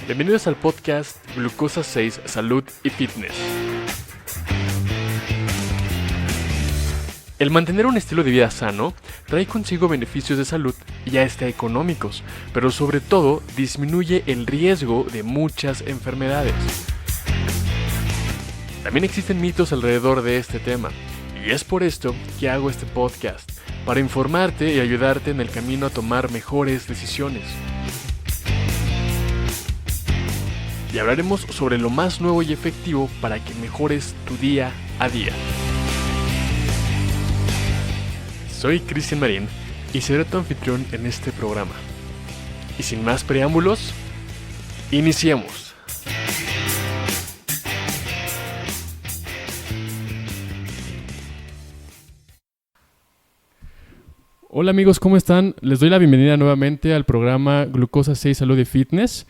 Bienvenidos al podcast Glucosa 6, Salud y Fitness. El mantener un estilo de vida sano trae consigo beneficios de salud y hasta económicos, pero sobre todo disminuye el riesgo de muchas enfermedades. También existen mitos alrededor de este tema, y es por esto que hago este podcast, para informarte y ayudarte en el camino a tomar mejores decisiones. Y hablaremos sobre lo más nuevo y efectivo para que mejores tu día a día. Soy Cristian Marín y seré tu anfitrión en este programa. Y sin más preámbulos, iniciemos. Hola amigos, ¿cómo están? Les doy la bienvenida nuevamente al programa Glucosa 6, Salud y Fitness.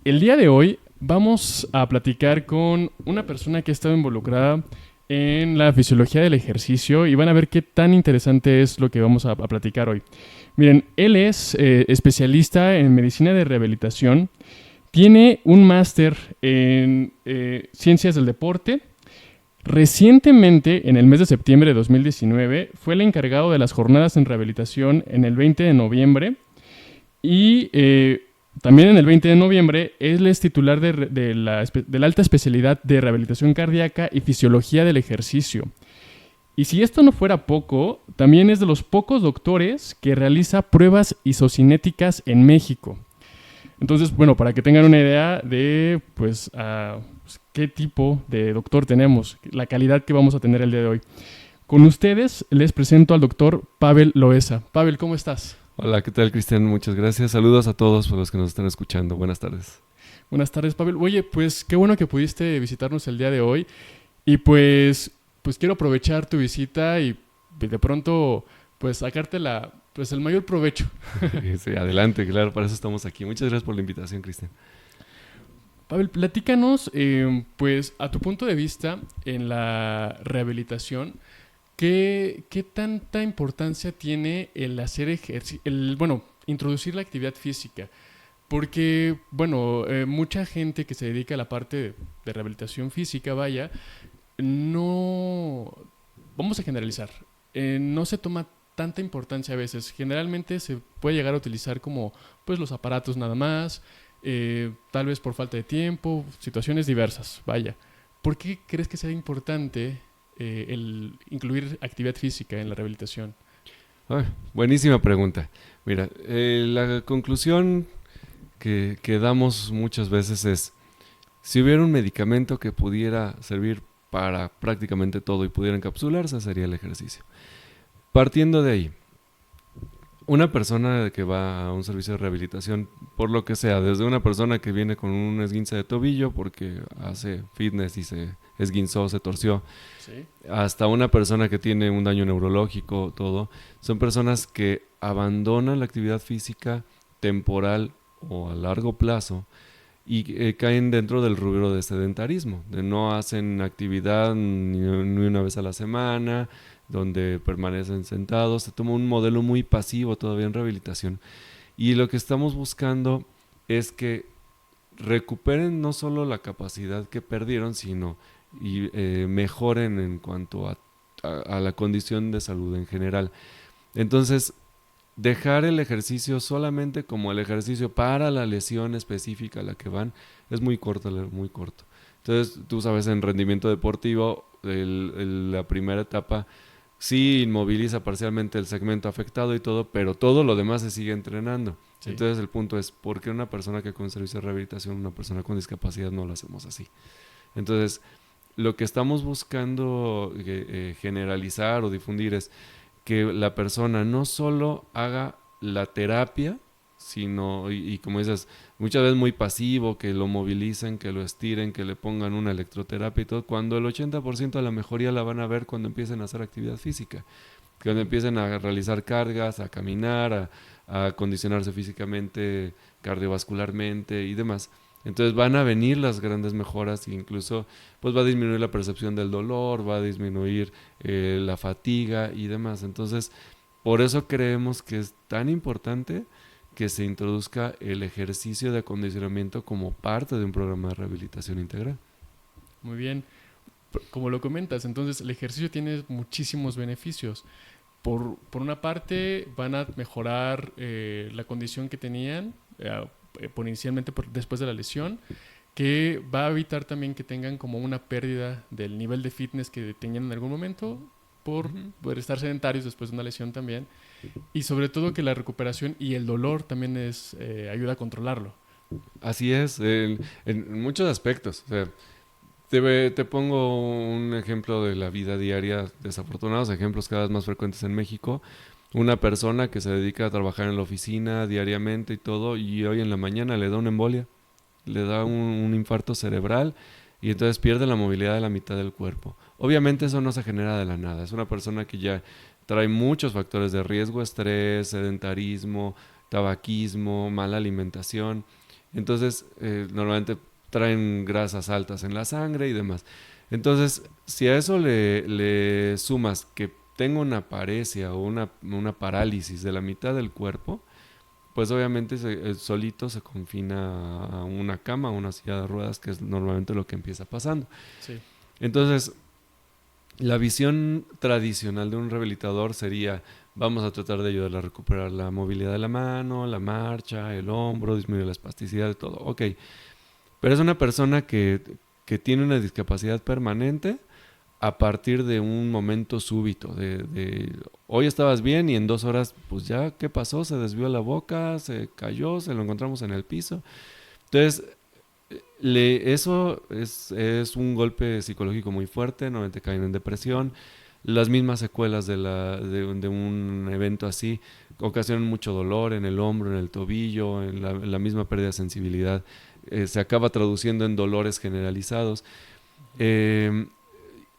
El día de hoy vamos a platicar con una persona que ha estado involucrada en la fisiología del ejercicio y van a ver qué tan interesante es lo que vamos a platicar hoy. Miren, él es especialista en medicina de rehabilitación, tiene un máster en ciencias del deporte. Recientemente, en el mes de septiembre de 2019, fue el encargado de las jornadas en rehabilitación en el 20 de noviembre y también en el 20 de noviembre él es titular de la alta especialidad de rehabilitación cardíaca y fisiología del ejercicio. Y si esto no fuera poco, también es de los pocos doctores que realiza pruebas isocinéticas en México. Entonces, bueno, para que tengan una idea de qué tipo de doctor tenemos, la calidad que vamos a tener el día de hoy. Con ustedes les presento al doctor Pavel Loesa. Pavel, ¿cómo estás? Hola, ¿qué tal, Cristian? Muchas gracias. Saludos a todos los que nos están escuchando. Buenas tardes. Buenas tardes, Pavel. Oye, pues qué bueno que pudiste visitarnos el día de hoy. Y pues quiero aprovechar tu visita y de pronto sacarte el mayor provecho. Sí, adelante, claro, para eso estamos aquí. Muchas gracias por la invitación, Cristian. Pavel, platícanos, a tu punto de vista en la rehabilitación, ¿qué tanta importancia tiene el hacer ejercicio, introducir la actividad física? Porque, mucha gente que se dedica a la parte de rehabilitación física, no, vamos a generalizar, no se toma tanta importancia a veces. Generalmente se puede llegar a utilizar como los aparatos nada más, tal vez por falta de tiempo, situaciones diversas, ¿Por qué crees que sea importante el incluir actividad física en la rehabilitación? Buenísima pregunta. Mira, la conclusión que damos muchas veces es, si hubiera un medicamento que pudiera servir para prácticamente todo y pudiera encapsularse, sería el ejercicio. Partiendo de ahí, una persona que va a un servicio de rehabilitación, por lo que sea, desde una persona que viene con un esguince de tobillo porque hace fitness y se esguinzó, se torció, ¿sí?, hasta una persona que tiene un daño neurológico, todo, son personas que abandonan la actividad física temporal o a largo plazo y caen dentro del rubro de sedentarismo, de no hacen actividad ni una vez a la semana, donde permanecen sentados. Se toma un modelo muy pasivo todavía en rehabilitación, y lo que estamos buscando es que recuperen no solo la capacidad que perdieron, sino mejoren en cuanto a la condición de salud en general. Entonces, dejar el ejercicio solamente como el ejercicio para la lesión específica a la que van es muy corto, muy corto. Entonces, tú sabes, en rendimiento deportivo, la primera etapa sí inmoviliza parcialmente el segmento afectado y todo, pero todo lo demás se sigue entrenando. Sí. Entonces el punto es, ¿por qué una persona que con servicio de rehabilitación, una persona con discapacidad, no lo hacemos así? Entonces, lo que estamos buscando generalizar o difundir es que la persona no solo haga la terapia, sino, y como dices, muchas veces muy pasivo, que lo movilicen, que lo estiren, que le pongan una electroterapia y todo, cuando el 80% de la mejoría la van a ver cuando empiecen a hacer actividad física, cuando empiecen a realizar cargas, a caminar, a condicionarse físicamente, cardiovascularmente y demás. Entonces van a venir las grandes mejoras, e incluso va a disminuir la percepción del dolor, va a disminuir la fatiga y demás. Entonces, por eso creemos que es tan importante que se introduzca el ejercicio de acondicionamiento como parte de un programa de rehabilitación integral. Muy bien. Como lo comentas, entonces el ejercicio tiene muchísimos beneficios. Por una parte, van a mejorar la condición que tenían inicialmente después de la lesión, que va a evitar también que tengan como una pérdida del nivel de fitness que tenían en algún momento por estar sedentarios después de una lesión también. Y sobre todo que la recuperación y el dolor también ayuda a controlarlo. Así es, en muchos aspectos. O sea, te pongo un ejemplo de la vida diaria, desafortunados ejemplos cada vez más frecuentes en México. Una persona que se dedica a trabajar en la oficina diariamente y todo, y hoy en la mañana le da una embolia, le da un infarto cerebral y entonces pierde la movilidad de la mitad del cuerpo. Obviamente eso no se genera de la nada, es una persona que ya trae muchos factores de riesgo, estrés, sedentarismo, tabaquismo, mala alimentación. Entonces, normalmente traen grasas altas en la sangre y demás. Entonces, si a eso le sumas que tenga una paresia o una parálisis de la mitad del cuerpo, pues obviamente solito se confina a una cama, a una silla de ruedas, que es normalmente lo que empieza pasando. Sí. Entonces, la visión tradicional de un rehabilitador sería: vamos a tratar de ayudarle a recuperar la movilidad de la mano, la marcha, el hombro, disminuir la espasticidad, todo. Ok, pero es una persona que tiene una discapacidad permanente a partir de un momento súbito, hoy estabas bien y en 2 horas, pues ya, ¿qué pasó? Se desvió la boca, se cayó, se lo encontramos en el piso. Entonces, eso es un golpe psicológico muy fuerte, normalmente caen en depresión. Las mismas secuelas de un evento así ocasionan mucho dolor en el hombro, en el tobillo, en la misma pérdida de sensibilidad. Se acaba traduciendo en dolores generalizados. Eh,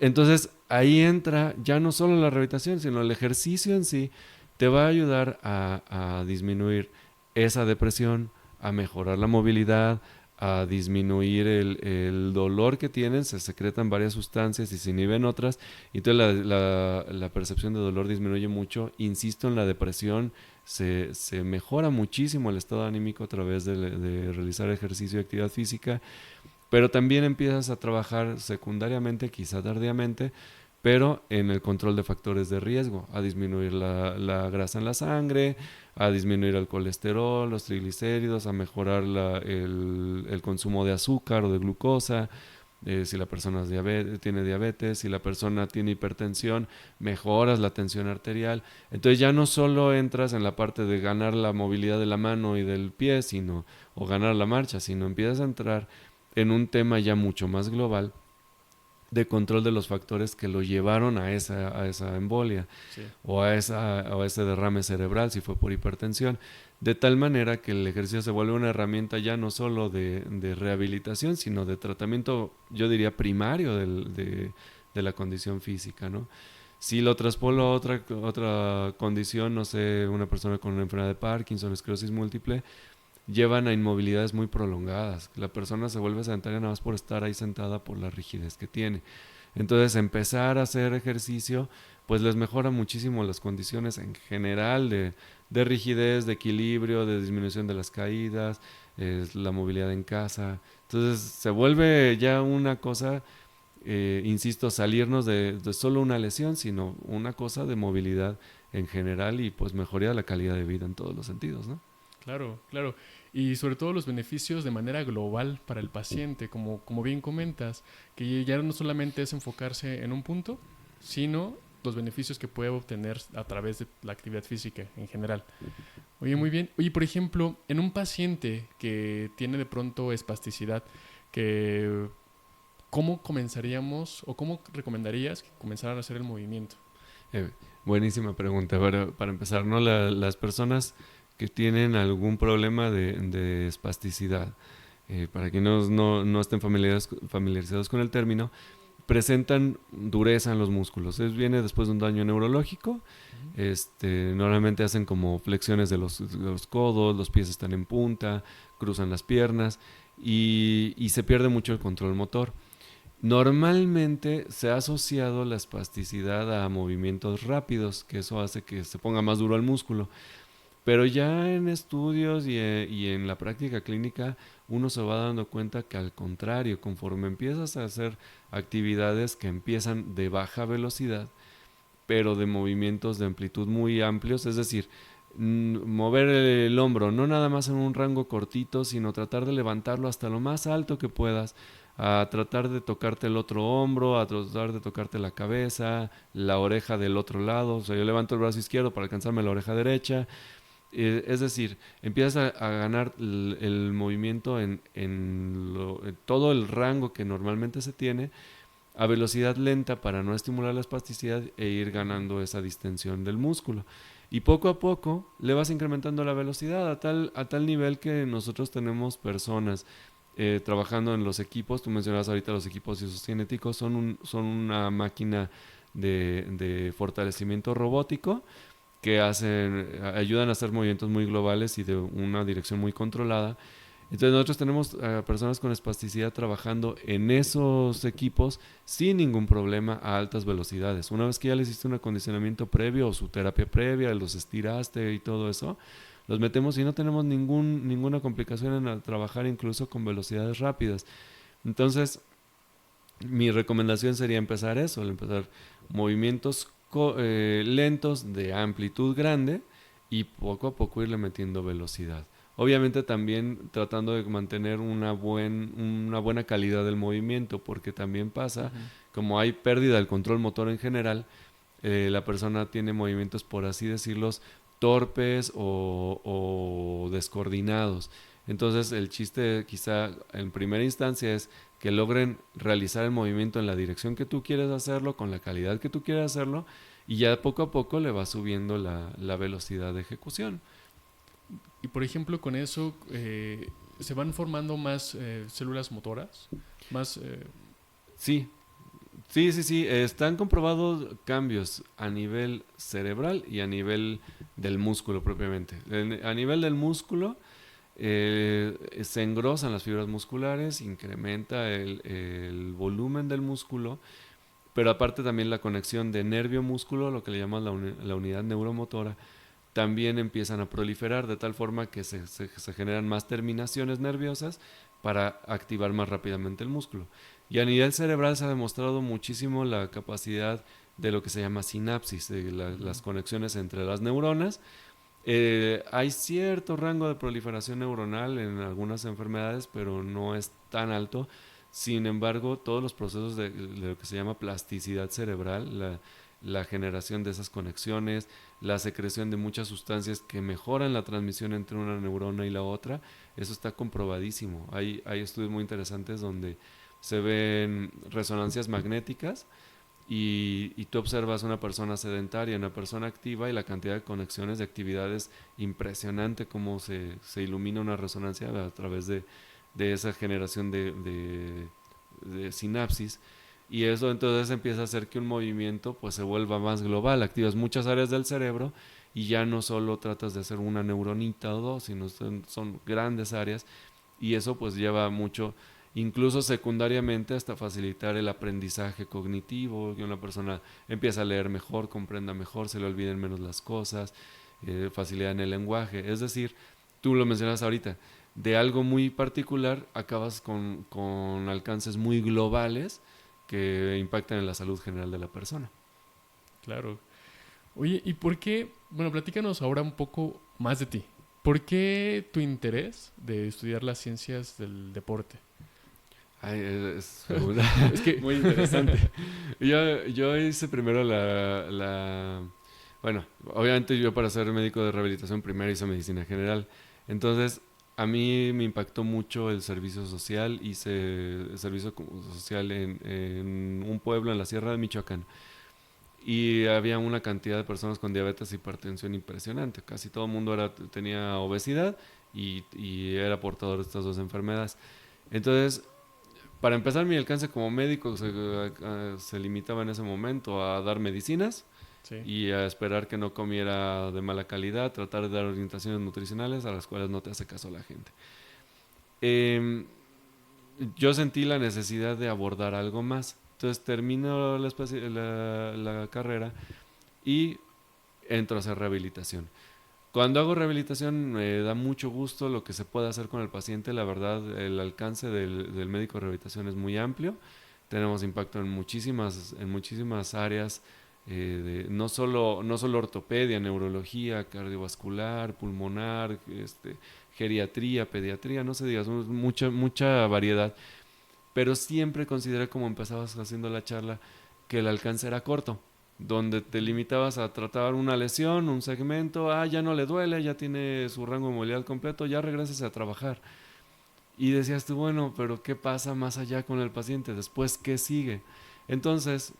entonces ahí entra ya no solo la rehabilitación, sino el ejercicio en sí te va a ayudar a disminuir esa depresión, a mejorar la movilidad, a disminuir el dolor que tienen. Se secretan varias sustancias y se inhiben otras, y entonces la percepción de dolor disminuye mucho. Insisto, en la depresión se mejora muchísimo el estado anímico a través de realizar ejercicio y actividad física, pero también empiezas a trabajar secundariamente, quizá tardíamente, pero en el control de factores de riesgo, a disminuir la grasa en la sangre, a disminuir el colesterol, los triglicéridos, a mejorar el consumo de azúcar o de glucosa. Si la persona tiene diabetes, si la persona tiene hipertensión, mejoras la tensión arterial. Entonces ya no solo entras en la parte de ganar la movilidad de la mano y del pie, o ganar la marcha, sino empiezas a entrar en un tema ya mucho más global de control de los factores que lo llevaron a esa embolia, Sí. o a ese derrame cerebral, si fue por hipertensión, de tal manera que el ejercicio se vuelve una herramienta ya no solo de rehabilitación, sino de tratamiento, yo diría, primario de la condición física, ¿no? Si lo traspolo a otra condición, no sé, una persona con una enfermedad de Parkinson, esclerosis múltiple, llevan a inmovilidades muy prolongadas. La persona se vuelve sedentaria nada más por estar ahí sentada, por la rigidez que tiene. Entonces, empezar a hacer ejercicio pues les mejora muchísimo las condiciones en general de rigidez, de equilibrio, de disminución de las caídas, la movilidad en casa. Entonces se vuelve ya una cosa, insisto, salirnos de solo una lesión, sino una cosa de movilidad en general, y pues mejoría la calidad de vida en todos los sentidos, ¿no? Claro, claro. Y sobre todo los beneficios de manera global para el paciente, como bien comentas, que ya no solamente es enfocarse en un punto, sino los beneficios que puede obtener a través de la actividad física en general. Oye, muy bien. Oye, por ejemplo, en un paciente que tiene de pronto espasticidad, que ¿cómo comenzaríamos o cómo recomendarías que comenzaran a hacer el movimiento? Eh, Buenísima pregunta. Para empezar, ¿no? Las personas que tienen algún problema de espasticidad, para quienes no estén familiarizados con el término, presentan dureza en los músculos. Viene después de un daño neurológico. Normalmente hacen como flexiones de los codos, los pies están en punta, cruzan las piernas, y se pierde mucho el control motor. Normalmente se ha asociado la espasticidad a movimientos rápidos, que eso hace que se ponga más duro el músculo. Pero ya en estudios y en la práctica clínica uno se va dando cuenta que al contrario, conforme empiezas a hacer actividades que empiezan de baja velocidad, pero de movimientos de amplitud muy amplios, es decir, mover el hombro, no nada más en un rango cortito, sino tratar de levantarlo hasta lo más alto que puedas, a tratar de tocarte el otro hombro, a tratar de tocarte la cabeza, la oreja del otro lado, o sea, yo levanto el brazo izquierdo para alcanzarme la oreja derecha, es decir, empiezas a ganar el movimiento en todo el rango que normalmente se tiene, a velocidad lenta para no estimular la espasticidad e ir ganando esa distensión del músculo. Y poco a poco le vas incrementando la velocidad a tal nivel que nosotros tenemos personas trabajando en los equipos. Tú mencionabas ahorita los equipos isocinéticos, son una máquina de fortalecimiento robótico que ayudan a hacer movimientos muy globales y de una dirección muy controlada. Entonces nosotros tenemos personas con espasticidad trabajando en esos equipos sin ningún problema a altas velocidades. Una vez que ya les hiciste un acondicionamiento previo o su terapia previa, los estiraste y todo eso, los metemos y no tenemos ninguna complicación en trabajar incluso con velocidades rápidas. Entonces, mi recomendación sería empezar empezar movimientos lentos de amplitud grande y poco a poco irle metiendo velocidad. Obviamente también tratando de mantener una buena calidad del movimiento, porque también pasa, como hay pérdida del control motor en general, la persona tiene movimientos, por así decirlos, torpes o descoordinados. Entonces el chiste quizá en primera instancia es que logren realizar el movimiento en la dirección que tú quieres hacerlo, con la calidad que tú quieres hacerlo, y ya poco a poco le va subiendo la velocidad de ejecución. Y por ejemplo, con eso se van formando más células motoras, más... Sí, sí. Están comprobados cambios a nivel cerebral y a nivel del músculo propiamente. A nivel del músculo se engrosan las fibras musculares, incrementa el volumen del músculo, pero aparte también la conexión de nervio-músculo, lo que le llaman la unidad neuromotora, también empiezan a proliferar de tal forma que se generan más terminaciones nerviosas para activar más rápidamente el músculo. Y a nivel cerebral se ha demostrado muchísimo la capacidad de lo que se llama sinapsis, de las conexiones entre las neuronas. Hay cierto rango de proliferación neuronal en algunas enfermedades, pero no es tan alto. Sin embargo, todos los procesos de lo que se llama plasticidad cerebral, la generación de esas conexiones, la secreción de muchas sustancias que mejoran la transmisión entre una neurona y la otra, eso está comprobadísimo. Hay estudios muy interesantes donde se ven resonancias magnéticas y tú observas una persona sedentaria, una persona activa y la cantidad de conexiones de actividades impresionante, cómo se ilumina una resonancia a través de esa generación de sinapsis. Y eso entonces empieza a hacer que un movimiento pues se vuelva más global, activas muchas áreas del cerebro y ya no solo tratas de hacer una neuronita o dos, sino son grandes áreas y eso pues lleva mucho, incluso secundariamente, hasta facilitar el aprendizaje cognitivo, que una persona empieza a leer mejor, comprenda mejor, se le olviden menos las cosas, facilidad en el lenguaje. Es decir, tú lo mencionas ahorita, de algo muy particular acabas con alcances muy globales que impactan en la salud general de la persona. Claro. Oye, ¿y por qué? Bueno, platícanos ahora un poco más de ti. ¿Por qué tu interés de estudiar las ciencias del deporte? Ay, es Es que... muy interesante. Yo hice primero bueno, obviamente yo para ser médico de rehabilitación primero hice medicina general. Entonces, a mí me impactó mucho el servicio social. Hice servicio social en un pueblo en la Sierra de Michoacán. Y había una cantidad de personas con diabetes y hipertensión impresionante. Casi todo el mundo tenía obesidad y era portador de estas dos enfermedades. Entonces, para empezar, mi alcance como médico se limitaba en ese momento a dar medicinas Sí. y a esperar que no comiera de mala calidad, tratar de dar orientaciones nutricionales a las cuales no te hace caso la gente. Eh, yo sentí la necesidad de abordar algo más. Entonces termino la carrera y entro a hacer rehabilitación. Cuando hago rehabilitación me da mucho gusto lo que se puede hacer con el paciente. La verdad, el alcance del médico de rehabilitación es muy amplio. Tenemos impacto en muchísimas áreas, no solo ortopedia, neurología, cardiovascular, pulmonar, geriatría, pediatría, no sé, digas, mucha variedad. Pero siempre consideré, como empezabas haciendo la charla, que el alcance era corto, donde te limitabas a tratar una lesión, un segmento, ya no le duele, ya tiene su rango de movilidad completo, ya regreses a trabajar. Y decías tú, bueno, pero ¿qué pasa más allá con el paciente? Después, ¿qué sigue? Entonces,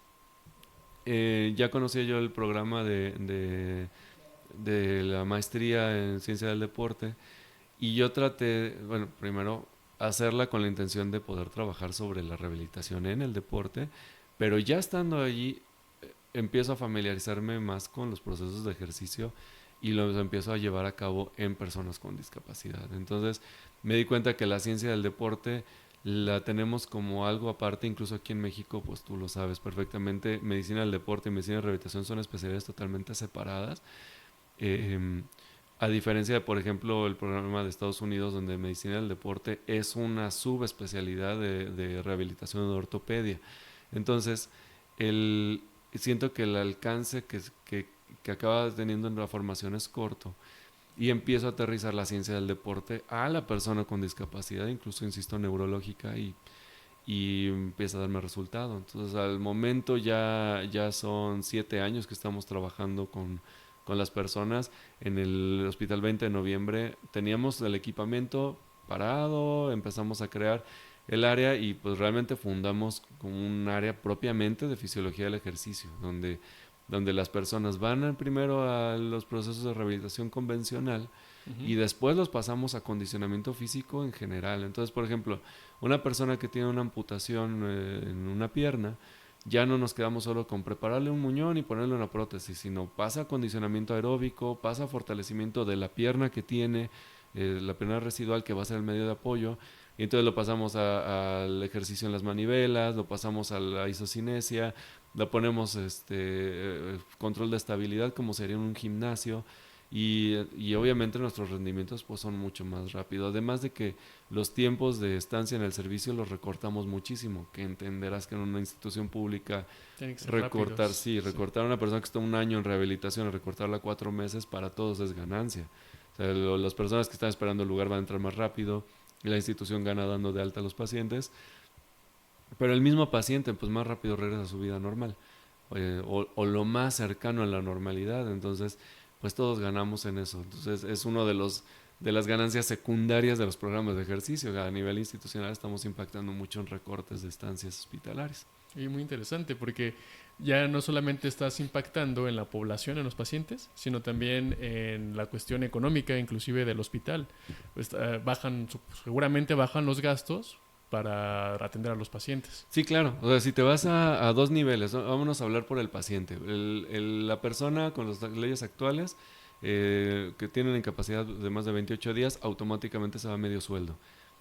ya conocía yo el programa de la maestría en ciencia del deporte y yo traté, bueno, primero hacerla con la intención de poder trabajar sobre la rehabilitación en el deporte, pero ya estando allí empiezo a familiarizarme más con los procesos de ejercicio y los empiezo a llevar a cabo en personas con discapacidad. Entonces me di cuenta que la ciencia del deporte la tenemos como algo aparte, incluso aquí en México, pues tú lo sabes perfectamente, medicina del deporte y medicina de rehabilitación son especialidades totalmente separadas. Eh, a diferencia de, por ejemplo, el programa de Estados Unidos, donde medicina del deporte es una subespecialidad de rehabilitación de ortopedia. Entonces, el, siento que el alcance que acaba teniendo en la formación es corto y empiezo a aterrizar la ciencia del deporte a la persona con discapacidad, incluso, insisto, neurológica y empieza a darme resultado. Entonces, al momento ya son 7 años que estamos trabajando con las personas. En el Hospital 20 de Noviembre teníamos el equipamiento parado, empezamos a crear el área y pues realmente fundamos como un área propiamente de fisiología del ejercicio, donde las personas van primero a los procesos de rehabilitación convencional y después los pasamos a condicionamiento físico en general. Entonces, por ejemplo, una persona que tiene una amputación en una pierna, ya no nos quedamos solo con prepararle un muñón y ponerle una prótesis, sino pasa a condicionamiento aeróbico, pasa a fortalecimiento de la pierna que tiene, la pierna residual que va a ser el medio de apoyo, y entonces lo pasamos al ejercicio en las manivelas, lo pasamos a la isocinesia, lo ponemos control de estabilidad como sería en un gimnasio, y obviamente nuestros rendimientos pues son mucho más rápidos, además de que los tiempos de estancia en el servicio los recortamos muchísimo, que entenderás que en una institución pública Tienen que ser recortar, rápidos. sí, recortar a una persona que está un año en rehabilitación, recortarla 4 meses, para todos es ganancia. O sea, las personas que están esperando el lugar van a entrar más rápido, y la institución gana dando de alta a los pacientes, pero el mismo paciente pues más rápido regresa a su vida normal, o lo más cercano a la normalidad. Entonces pues todos ganamos en eso. Entonces es uno de las ganancias secundarias de los programas de ejercicio. A nivel institucional estamos impactando mucho en recortes de estancias hospitalarias. Y muy interesante porque ya no solamente estás impactando en la población, en los pacientes, sino también en la cuestión económica, inclusive del hospital. Pues, seguramente bajan los gastos para atender a los pacientes. Sí, claro. O sea, si te vas a dos niveles, ¿no? Vámonos a hablar por el paciente. La persona con las leyes actuales que tiene una incapacidad de más de 28 días, automáticamente se va a medio sueldo.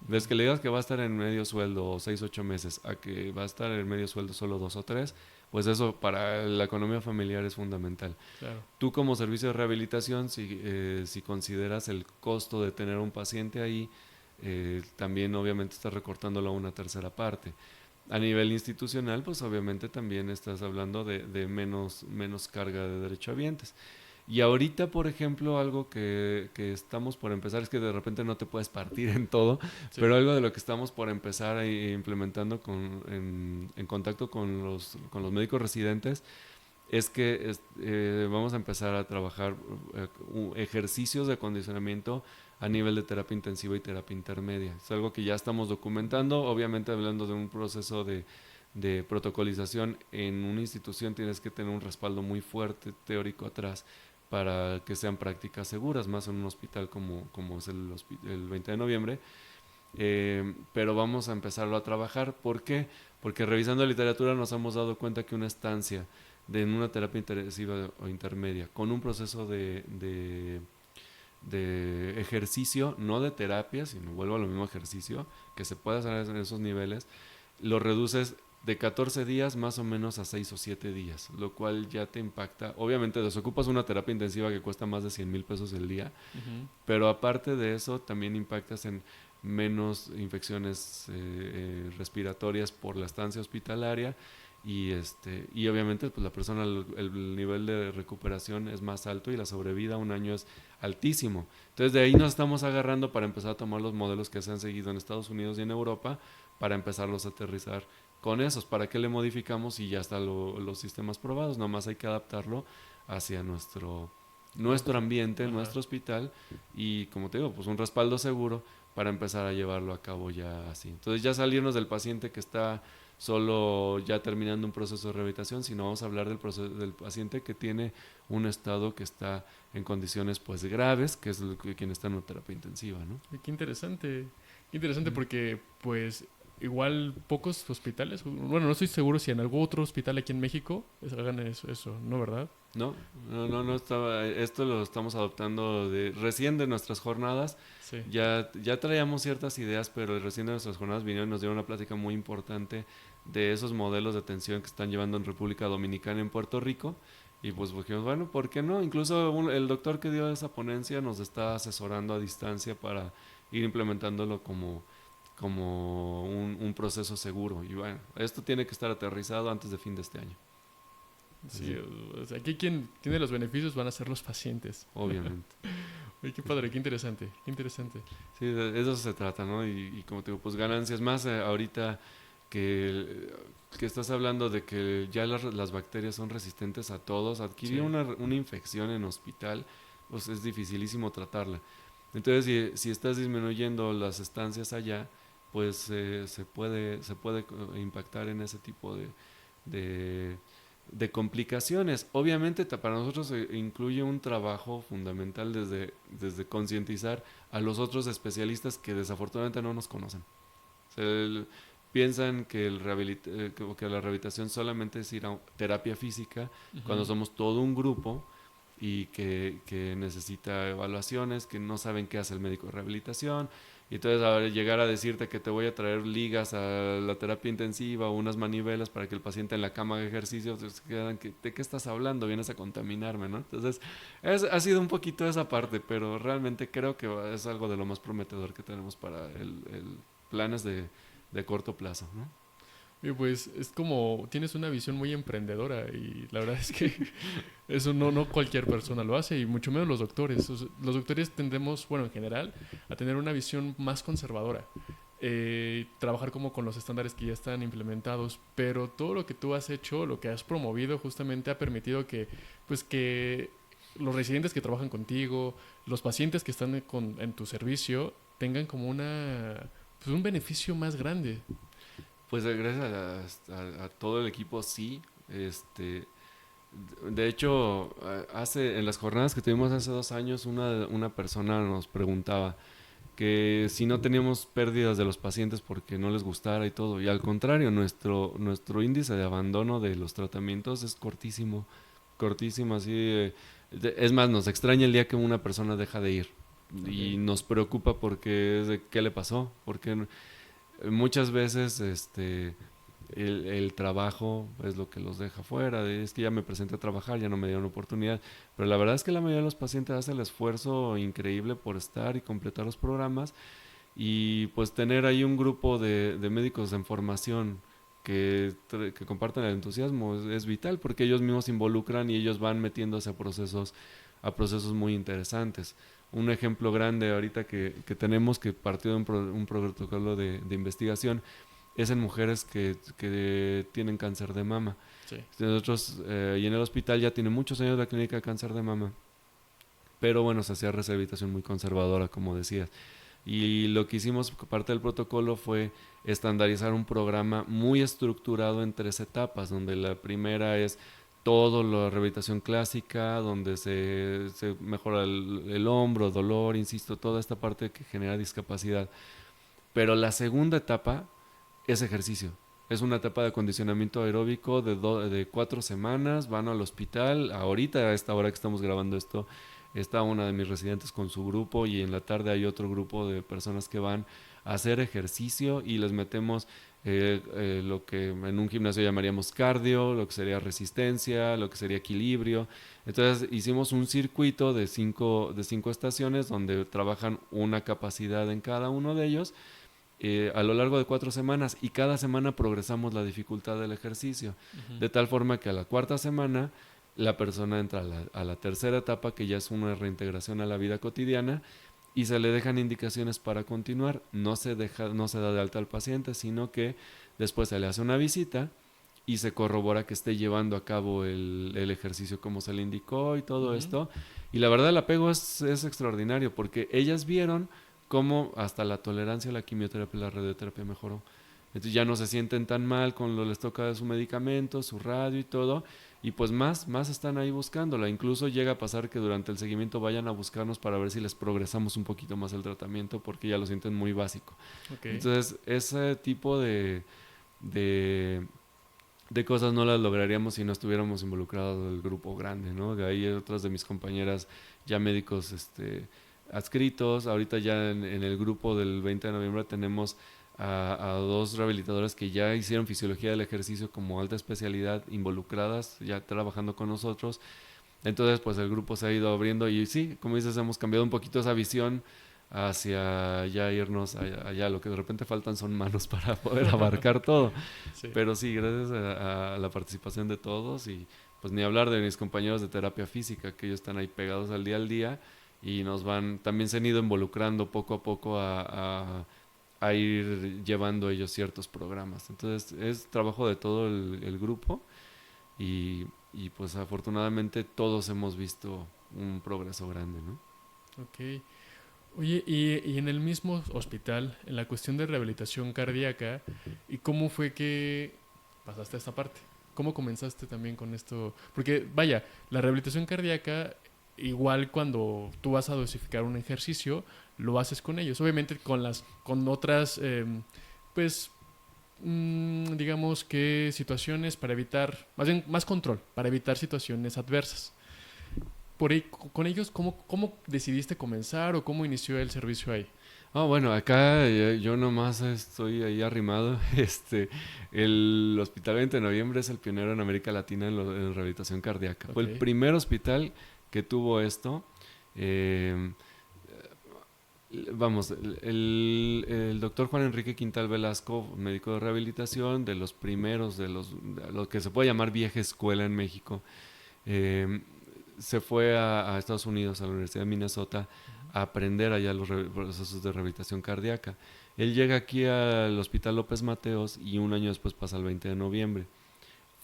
Desde que le digas que va a estar en medio sueldo 6 8 meses a que va a estar en medio sueldo solo 2 o 3, pues eso para la economía familiar es fundamental. Claro. Tú como servicio de rehabilitación, si consideras el costo de tener a un paciente ahí, también obviamente estás recortándolo a una tercera parte. A nivel institucional, pues obviamente también estás hablando de menos carga de derechohabientes. Y ahorita, por ejemplo, algo que estamos por empezar, es que de repente no te puedes partir en todo, Sí. pero algo de lo que estamos por empezar implementando en contacto con los médicos residentes, es que vamos a empezar a trabajar ejercicios de acondicionamiento a nivel de terapia intensiva y terapia intermedia. Es algo que ya estamos documentando, obviamente hablando de un proceso de protocolización en una institución, tienes que tener un respaldo muy fuerte teórico atrás para que sean prácticas seguras, más en un hospital como es el 20 de noviembre. Pero vamos a empezarlo a trabajar. ¿Por qué? Porque revisando literatura nos hemos dado cuenta que una estancia en una terapia intensiva o intermedia con un proceso de ejercicio, no de terapia, sino vuelvo a lo mismo, ejercicio, que se puede hacer en esos niveles, lo reduces de 14 días más o menos a 6 o 7 días, lo cual ya te impacta. Obviamente desocupas una terapia intensiva que cuesta más de 100,000 pesos el día, Ujú. pero aparte de eso también impactas en menos infecciones respiratorias por la estancia hospitalaria y obviamente pues la persona, el nivel de recuperación es más alto y la sobrevida a un año es altísimo. Entonces de ahí nos estamos agarrando para empezar a tomar los modelos que se han seguido en Estados Unidos y en Europa para empezarlos a aterrizar con esos. ¿Para qué le modificamos si ya están los sistemas probados? Nomás hay que adaptarlo hacia nuestro ambiente, Ajá. nuestro hospital y como te digo, pues un respaldo seguro para empezar a llevarlo a cabo ya así. Entonces ya salirnos del paciente que está solo ya terminando un proceso de rehabilitación, sino vamos a hablar del paciente que tiene un estado que está en condiciones pues graves, que es quien está en una terapia intensiva, ¿no? Qué interesante Mm. porque pues igual pocos hospitales, bueno, no estoy seguro si en algún otro hospital aquí en México hagan eso, ¿no, verdad? No estaba, esto lo estamos adoptando recién de nuestras jornadas. Sí. Ya traíamos ciertas ideas, pero recién de nuestras jornadas vinieron y nos dieron una plática muy importante de esos modelos de atención que están llevando en República Dominicana y en Puerto Rico. Y pues dijimos, bueno, ¿por qué no? Incluso el doctor que dio esa ponencia nos está asesorando a distancia para ir implementándolo como un proceso seguro. Y bueno, esto tiene que estar aterrizado antes de fin de este año. Sí, Así, o sea, aquí quien tiene los beneficios van a ser los pacientes. obviamente. Oye, qué padre, qué interesante, qué interesante. Sí, de eso se trata, ¿no? Y como te digo, pues ganancias más ahorita que, que estás hablando de que ya las bacterias son resistentes a todos. Adquirir Sí. una infección en hospital, pues es dificilísimo tratarla. Entonces, si estás disminuyendo las estancias allá, pues se puede impactar en ese tipo de, de complicaciones. Obviamente para nosotros incluye un trabajo fundamental desde concientizar a los otros especialistas que desafortunadamente no nos conocen. O sea, piensan que la rehabilitación solamente es ir a terapia física cuando Ujú. somos todo un grupo y que necesita evaluaciones, que no saben qué hace el médico de rehabilitación. Y entonces llegar a decirte que te voy a traer ligas a la terapia intensiva o unas manivelas para que el paciente en la cama haga ejercicio, pues, quedan ¿de qué estás hablando? Vienes a contaminarme, ¿no? Entonces, ha sido un poquito esa parte, pero realmente creo que es algo de lo más prometedor que tenemos para el planes de corto plazo, ¿no? Y pues es como tienes una visión muy emprendedora y la verdad es que eso no cualquier persona lo hace y mucho menos los doctores. Los doctores tendemos, bueno, en general, a tener una visión más conservadora. Trabajar como con los estándares que ya están implementados, pero todo lo que tú has hecho, lo que has promovido justamente ha permitido pues que los residentes que trabajan contigo, los pacientes que están en tu servicio, tengan como pues un beneficio más grande. Pues gracias a todo el equipo, sí. De hecho, en las jornadas que tuvimos hace 2 años, una persona nos preguntaba que si no teníamos pérdidas de los pacientes porque no les gustara y todo. Y al contrario, nuestro índice de abandono de los tratamientos es cortísimo, cortísimo, así. Es más, nos extraña el día que una persona deja de ir. Okay. Y nos preocupa porque es de qué le pasó, porque muchas veces el trabajo es lo que los deja fuera. Es que ya me presenté a trabajar, ya no me dieron oportunidad. Pero la verdad es que la mayoría de los pacientes hace el esfuerzo increíble por estar y completar los programas. Y pues tener ahí un grupo de médicos en formación que compartan el entusiasmo es vital porque ellos mismos se involucran y ellos van metiéndose a procesos muy interesantes. Un ejemplo grande ahorita que tenemos que partió de un protocolo de investigación es en mujeres que tienen cáncer de mama. Sí. Nosotros, y en el hospital ya tiene muchos años la clínica de cáncer de mama, pero bueno, se hacía rehabilitación muy conservadora, como decías. Y lo que hicimos, parte del protocolo, fue estandarizar un programa muy estructurado en 3 etapas, donde la primera es todo la rehabilitación clásica, donde se mejora el hombro, dolor, insisto, toda esta parte que genera discapacidad. Pero la segunda etapa es ejercicio. Es una etapa de acondicionamiento aeróbico de 4 semanas. Van al hospital. Ahorita, a esta hora que estamos grabando esto, está una de mis residentes con su grupo y en la tarde hay otro grupo de personas que van a hacer ejercicio y les metemos lo que en un gimnasio llamaríamos cardio, lo que sería resistencia, lo que sería equilibrio. Entonces hicimos un circuito de cinco estaciones donde trabajan una capacidad en cada uno de ellos a lo largo de 4 semanas, y cada semana progresamos la dificultad del ejercicio, Ujú. de tal forma que a la cuarta semana la persona entra a la tercera etapa, que ya es una reintegración a la vida cotidiana, y se le dejan indicaciones para continuar. No se da de alta al paciente, sino que después se le hace una visita y se corrobora que esté llevando a cabo el ejercicio como se le indicó y todo Ujú. esto. Y la verdad el apego es extraordinario, porque ellas vieron cómo hasta la tolerancia a la quimioterapia y la radioterapia mejoró. Entonces ya no se sienten tan mal cuando les toca su medicamento, su radio y todo, y pues más están ahí buscándola. Incluso llega a pasar que durante el seguimiento vayan a buscarnos para ver si les progresamos un poquito más el tratamiento, porque ya lo sienten muy básico. Ok. Entonces ese tipo de, de cosas no las lograríamos si no estuviéramos involucrados el grupo grande, ¿no? De ahí otras de mis compañeras ya médicos adscritos. Ahorita ya en el grupo del 20 de noviembre tenemos a dos rehabilitadores que ya hicieron fisiología del ejercicio como alta especialidad involucradas, ya trabajando con nosotros. Entonces, pues el grupo se ha ido abriendo y sí, como dices, hemos cambiado un poquito esa visión hacia ya irnos allá. Lo que de repente faltan son manos para poder abarcar todo. Sí. Pero sí, gracias a la participación de todos, y pues ni hablar de mis compañeros de terapia física, que ellos están ahí pegados al día y nos van, también se han ido involucrando poco a poco a ir llevando ellos ciertos programas. Entonces es trabajo de todo el grupo, y pues afortunadamente todos hemos visto un progreso grande, ¿no? Ok. Oye, y en el mismo hospital, en la cuestión de rehabilitación cardíaca, ¿y cómo fue que pasaste a esta parte? ¿Cómo comenzaste también con esto? Porque, vaya, la rehabilitación cardíaca, igual cuando tú vas a dosificar un ejercicio, lo haces con ellos. Obviamente con otras, pues, digamos que situaciones para evitar, más bien, más control, para evitar situaciones adversas. Por ahí, con ellos, ¿cómo decidiste comenzar o cómo inició el servicio ahí? Bueno, acá yo nomás estoy ahí arrimado. El Hospital 20 de Noviembre es el pionero en América Latina en rehabilitación cardíaca. Fue Ok, el primer hospital que tuvo esto. Eh, Vamos, el doctor Juan Enrique Quintal Velasco, médico de rehabilitación, de los primeros, de lo que se puede llamar vieja escuela en México, eh, se fue a Estados Unidos, a la Universidad de Minnesota, a aprender allá los procesos de rehabilitación cardíaca. Él llega aquí al Hospital López Mateos y un año después pasa al 20 de noviembre.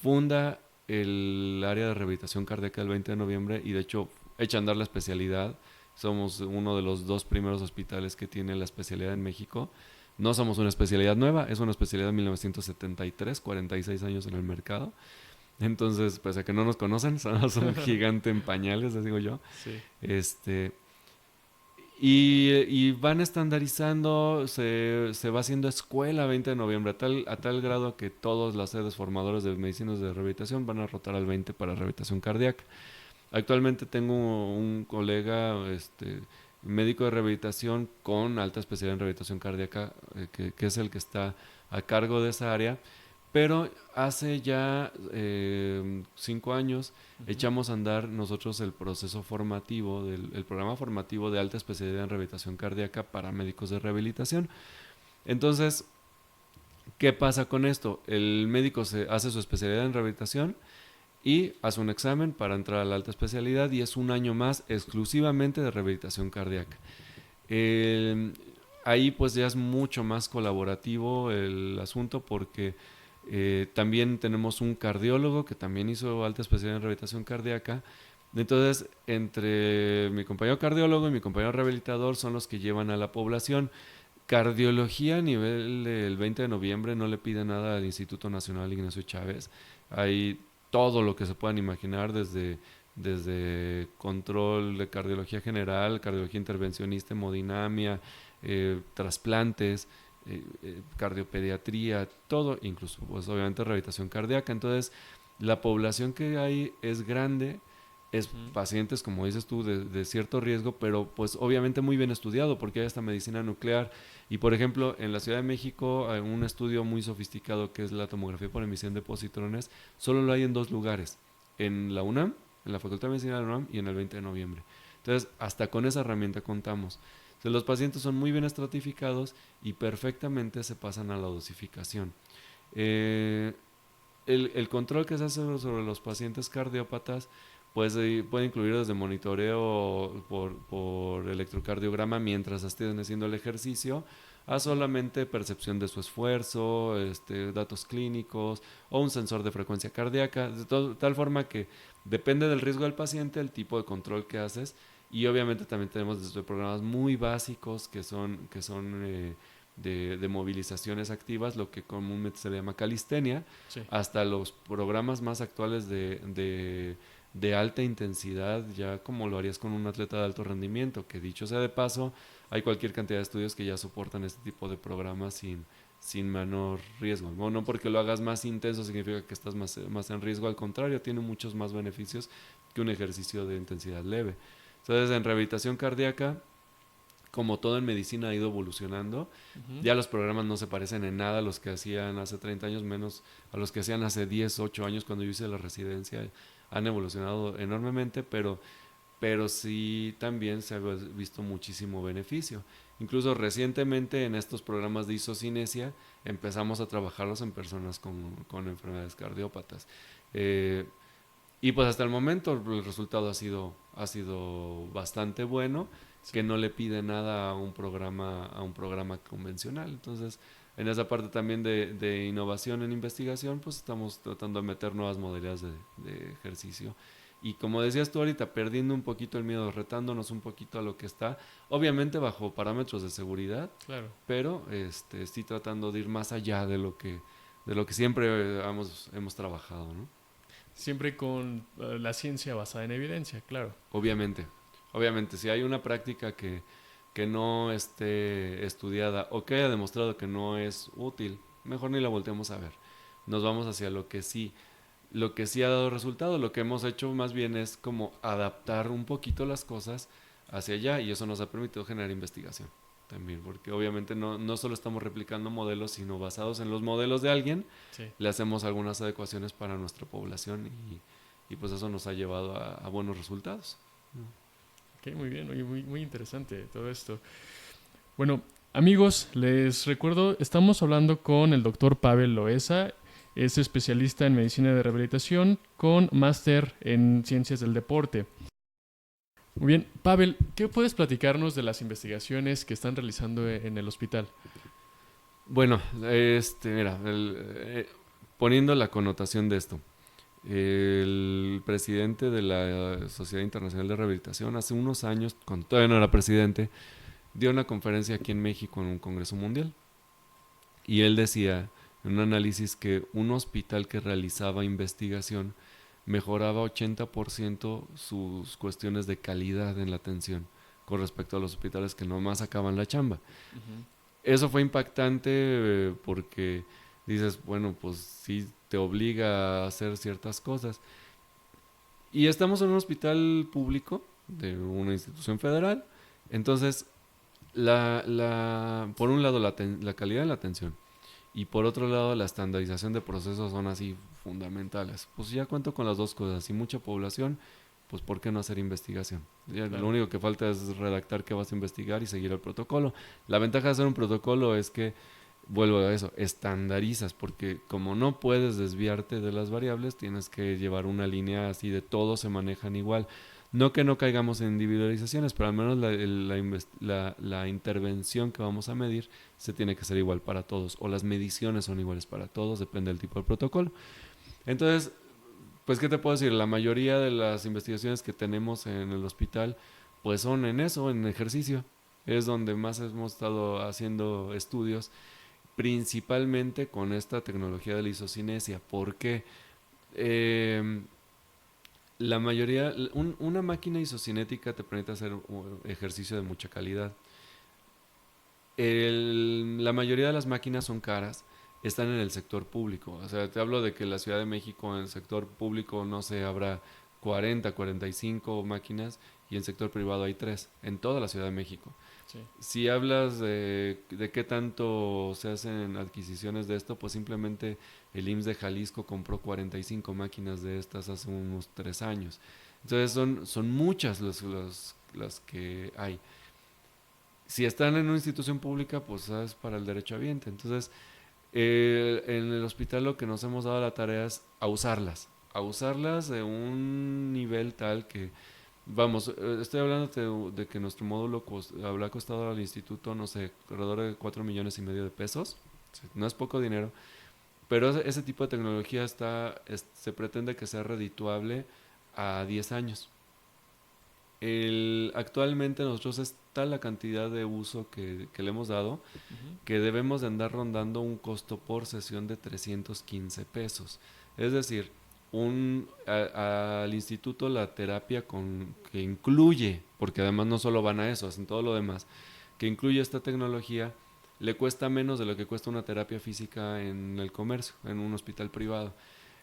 Funda el área de rehabilitación cardíaca del 20 de noviembre y de hecho echa a andar la especialidad. Somos uno de los dos primeros hospitales que tiene la especialidad en México. No somos una especialidad nueva, es una especialidad de 1973, 46 años en el mercado. Entonces, pese a que no nos conocen, somos un gigante en pañales, les digo yo. sí. Este, y van estandarizando, se va haciendo escuela 20 de noviembre, a tal grado que todas las sedes formadoras de medicinas de rehabilitación van a rotar al 20 para rehabilitación cardíaca. Actualmente tengo un colega, médico de rehabilitación con alta especialidad en rehabilitación cardíaca, que es el que está a cargo de esa área, pero hace ya 5 años Ujú. echamos a andar nosotros el proceso formativo, el programa formativo de alta especialidad en rehabilitación cardíaca para médicos de rehabilitación. Entonces, ¿qué pasa con esto? El médico se hace su especialidad en rehabilitación y hace un examen para entrar a la alta especialidad, y es un año más exclusivamente de rehabilitación cardíaca. Eh, Ahí pues ya es mucho más colaborativo el asunto, porque también tenemos un cardiólogo que también hizo alta especialidad en rehabilitación cardíaca. Entonces, entre mi compañero cardiólogo y mi compañero rehabilitador son los que llevan a la población. Cardiología a nivel del 20 de noviembre no le pide nada al Instituto Nacional Ignacio Chávez. Hay todo lo que se puedan imaginar, desde control de cardiología general, cardiología intervencionista, hemodinamia, trasplantes, cardiopediatría, todo, incluso pues obviamente rehabilitación cardíaca. Entonces la población que hay es grande, Es pacientes, como dices tú, de cierto riesgo, pero pues obviamente muy bien estudiado, porque hay esta medicina nuclear. Y por ejemplo, en la Ciudad de México, hay un estudio muy sofisticado que es la tomografía por emisión de positrones, solo lo hay en 2 lugares, en la UNAM, en la Facultad de Medicina de la UNAM y en el 20 de noviembre. Entonces, hasta con esa herramienta contamos. Entonces, los pacientes son muy bien estratificados y perfectamente se pasan a la dosificación. Eh, el control que se hace sobre los pacientes cardiópatas pues, puede incluir desde monitoreo por electrocardiograma mientras estén haciendo el ejercicio, a solamente percepción de su esfuerzo, datos clínicos o un sensor de frecuencia cardíaca, de tal forma que depende del riesgo del paciente, el tipo de control que haces. Y obviamente también tenemos desde programas muy básicos que son de movilizaciones activas, lo que comúnmente se le llama calistenia, Sí. hasta los programas más actuales de alta intensidad, ya como lo harías con un atleta de alto rendimiento, que dicho sea de paso, hay cualquier cantidad de estudios que ya soportan este tipo de programas sin menor riesgo. No, no porque lo hagas más intenso significa que estás más en riesgo, al contrario, tiene muchos más beneficios que un ejercicio de intensidad leve. Entonces, en rehabilitación cardíaca, como todo en medicina ha ido evolucionando, ya los programas no se parecen en nada a los que hacían hace 30 años, menos a los que hacían hace 10, 8 años cuando yo hice la residencia. Han evolucionado enormemente, pero sí también se ha visto muchísimo beneficio. Incluso recientemente en estos programas de isocinesia empezamos a trabajarlos en personas con enfermedades cardiópatas. Eh, y pues hasta el momento el resultado ha sido bastante bueno, que no le pide nada a un programa convencional. Entonces, en esa parte también de innovación en investigación, pues estamos tratando de meter nuevas modalidades de ejercicio. Y como decías tú ahorita, perdiendo un poquito el miedo, retándonos un poquito a lo que está, obviamente bajo parámetros de seguridad, Claro. pero sí tratando de ir más allá de lo que siempre hemos trabajado, ¿no? Siempre con la ciencia basada en evidencia, claro. Obviamente, obviamente, si hay una práctica que no esté estudiada o que haya demostrado que no es útil, mejor ni la volteemos a ver. Nos vamos hacia lo que sí ha dado resultado. Lo que hemos hecho más bien es como adaptar un poquito las cosas hacia allá, y eso nos ha permitido generar investigación también, porque obviamente no solo estamos replicando modelos, sino basados en los modelos de alguien, Sí. le hacemos algunas adecuaciones para nuestra población, y pues eso nos ha llevado a buenos resultados. Ok, muy bien, muy, muy interesante todo esto. Bueno, amigos, les recuerdo, estamos hablando con el doctor Pavel Loesa, es especialista en medicina de rehabilitación con máster en ciencias del deporte. Muy bien, Pavel, ¿qué puedes platicarnos de las investigaciones que están realizando en el hospital? Bueno, mira, poniendo la connotación de esto, el presidente de la Sociedad Internacional de Rehabilitación hace unos años, cuando todavía no era presidente, dio una conferencia aquí en México en un congreso mundial, y él decía en un análisis que un hospital que realizaba investigación mejoraba 80% sus cuestiones de calidad en la atención con respecto a los hospitales que nomás acaban la chamba. Ujú. Eso fue impactante, porque dices, bueno, pues sí te obliga a hacer ciertas cosas. Y estamos en un hospital público de una institución federal, entonces por un lado la calidad de la atención, y por otro lado la estandarización de procesos son así fundamentales. Pues ya cuento con las dos cosas, y mucha población, pues ¿por qué no hacer investigación? Ya lo Claro. único que falta es redactar qué vas a investigar y seguir el protocolo. La ventaja de hacer un protocolo es que, vuelvo a eso, estandarizas, porque como no puedes desviarte de las variables, tienes que llevar una línea así de todos se manejan igual. No que no caigamos en individualizaciones, pero al menos la intervención que vamos a medir se tiene que hacer igual para todos, o las mediciones son iguales para todos, depende del tipo de protocolo. Entonces, pues, ¿qué te puedo decir? La mayoría de las investigaciones que tenemos en el hospital, pues son en eso, en ejercicio. Es donde más hemos estado haciendo estudios, principalmente con esta tecnología de la isocinesia. ¿Por qué? Eh, la mayoría, una máquina isocinética te permite hacer un ejercicio de mucha calidad. La mayoría de las máquinas son caras, están en el sector público. O sea, te hablo de que en la Ciudad de México, en el sector público, no sé, habrá 40, 45 máquinas y en sector privado hay 3 en toda la Ciudad de México. Sí. Si hablas de qué tanto se hacen adquisiciones de esto, pues simplemente el IMSS de Jalisco compró 45 máquinas de estas hace unos 3 años. Entonces son muchas las que hay. Si están en una institución pública, pues es para el derechohabiente. Entonces, en el hospital lo que nos hemos dado la tarea es a usarlas de un nivel tal que, vamos, estoy hablando de que nuestro módulo habrá costado al instituto, no sé, alrededor de 4,5 millones de pesos. No es poco dinero, pero ese tipo de tecnología se pretende que sea redituable a 10 años. Actualmente nosotros es tal la cantidad de uso que le hemos dado Ujú. que debemos de andar rondando un costo por sesión de 315 pesos. Es decir, al instituto la terapia que incluye, porque además no solo van a eso, hacen todo lo demás, que incluye esta tecnología, le cuesta menos de lo que cuesta una terapia física en el comercio, en un hospital privado.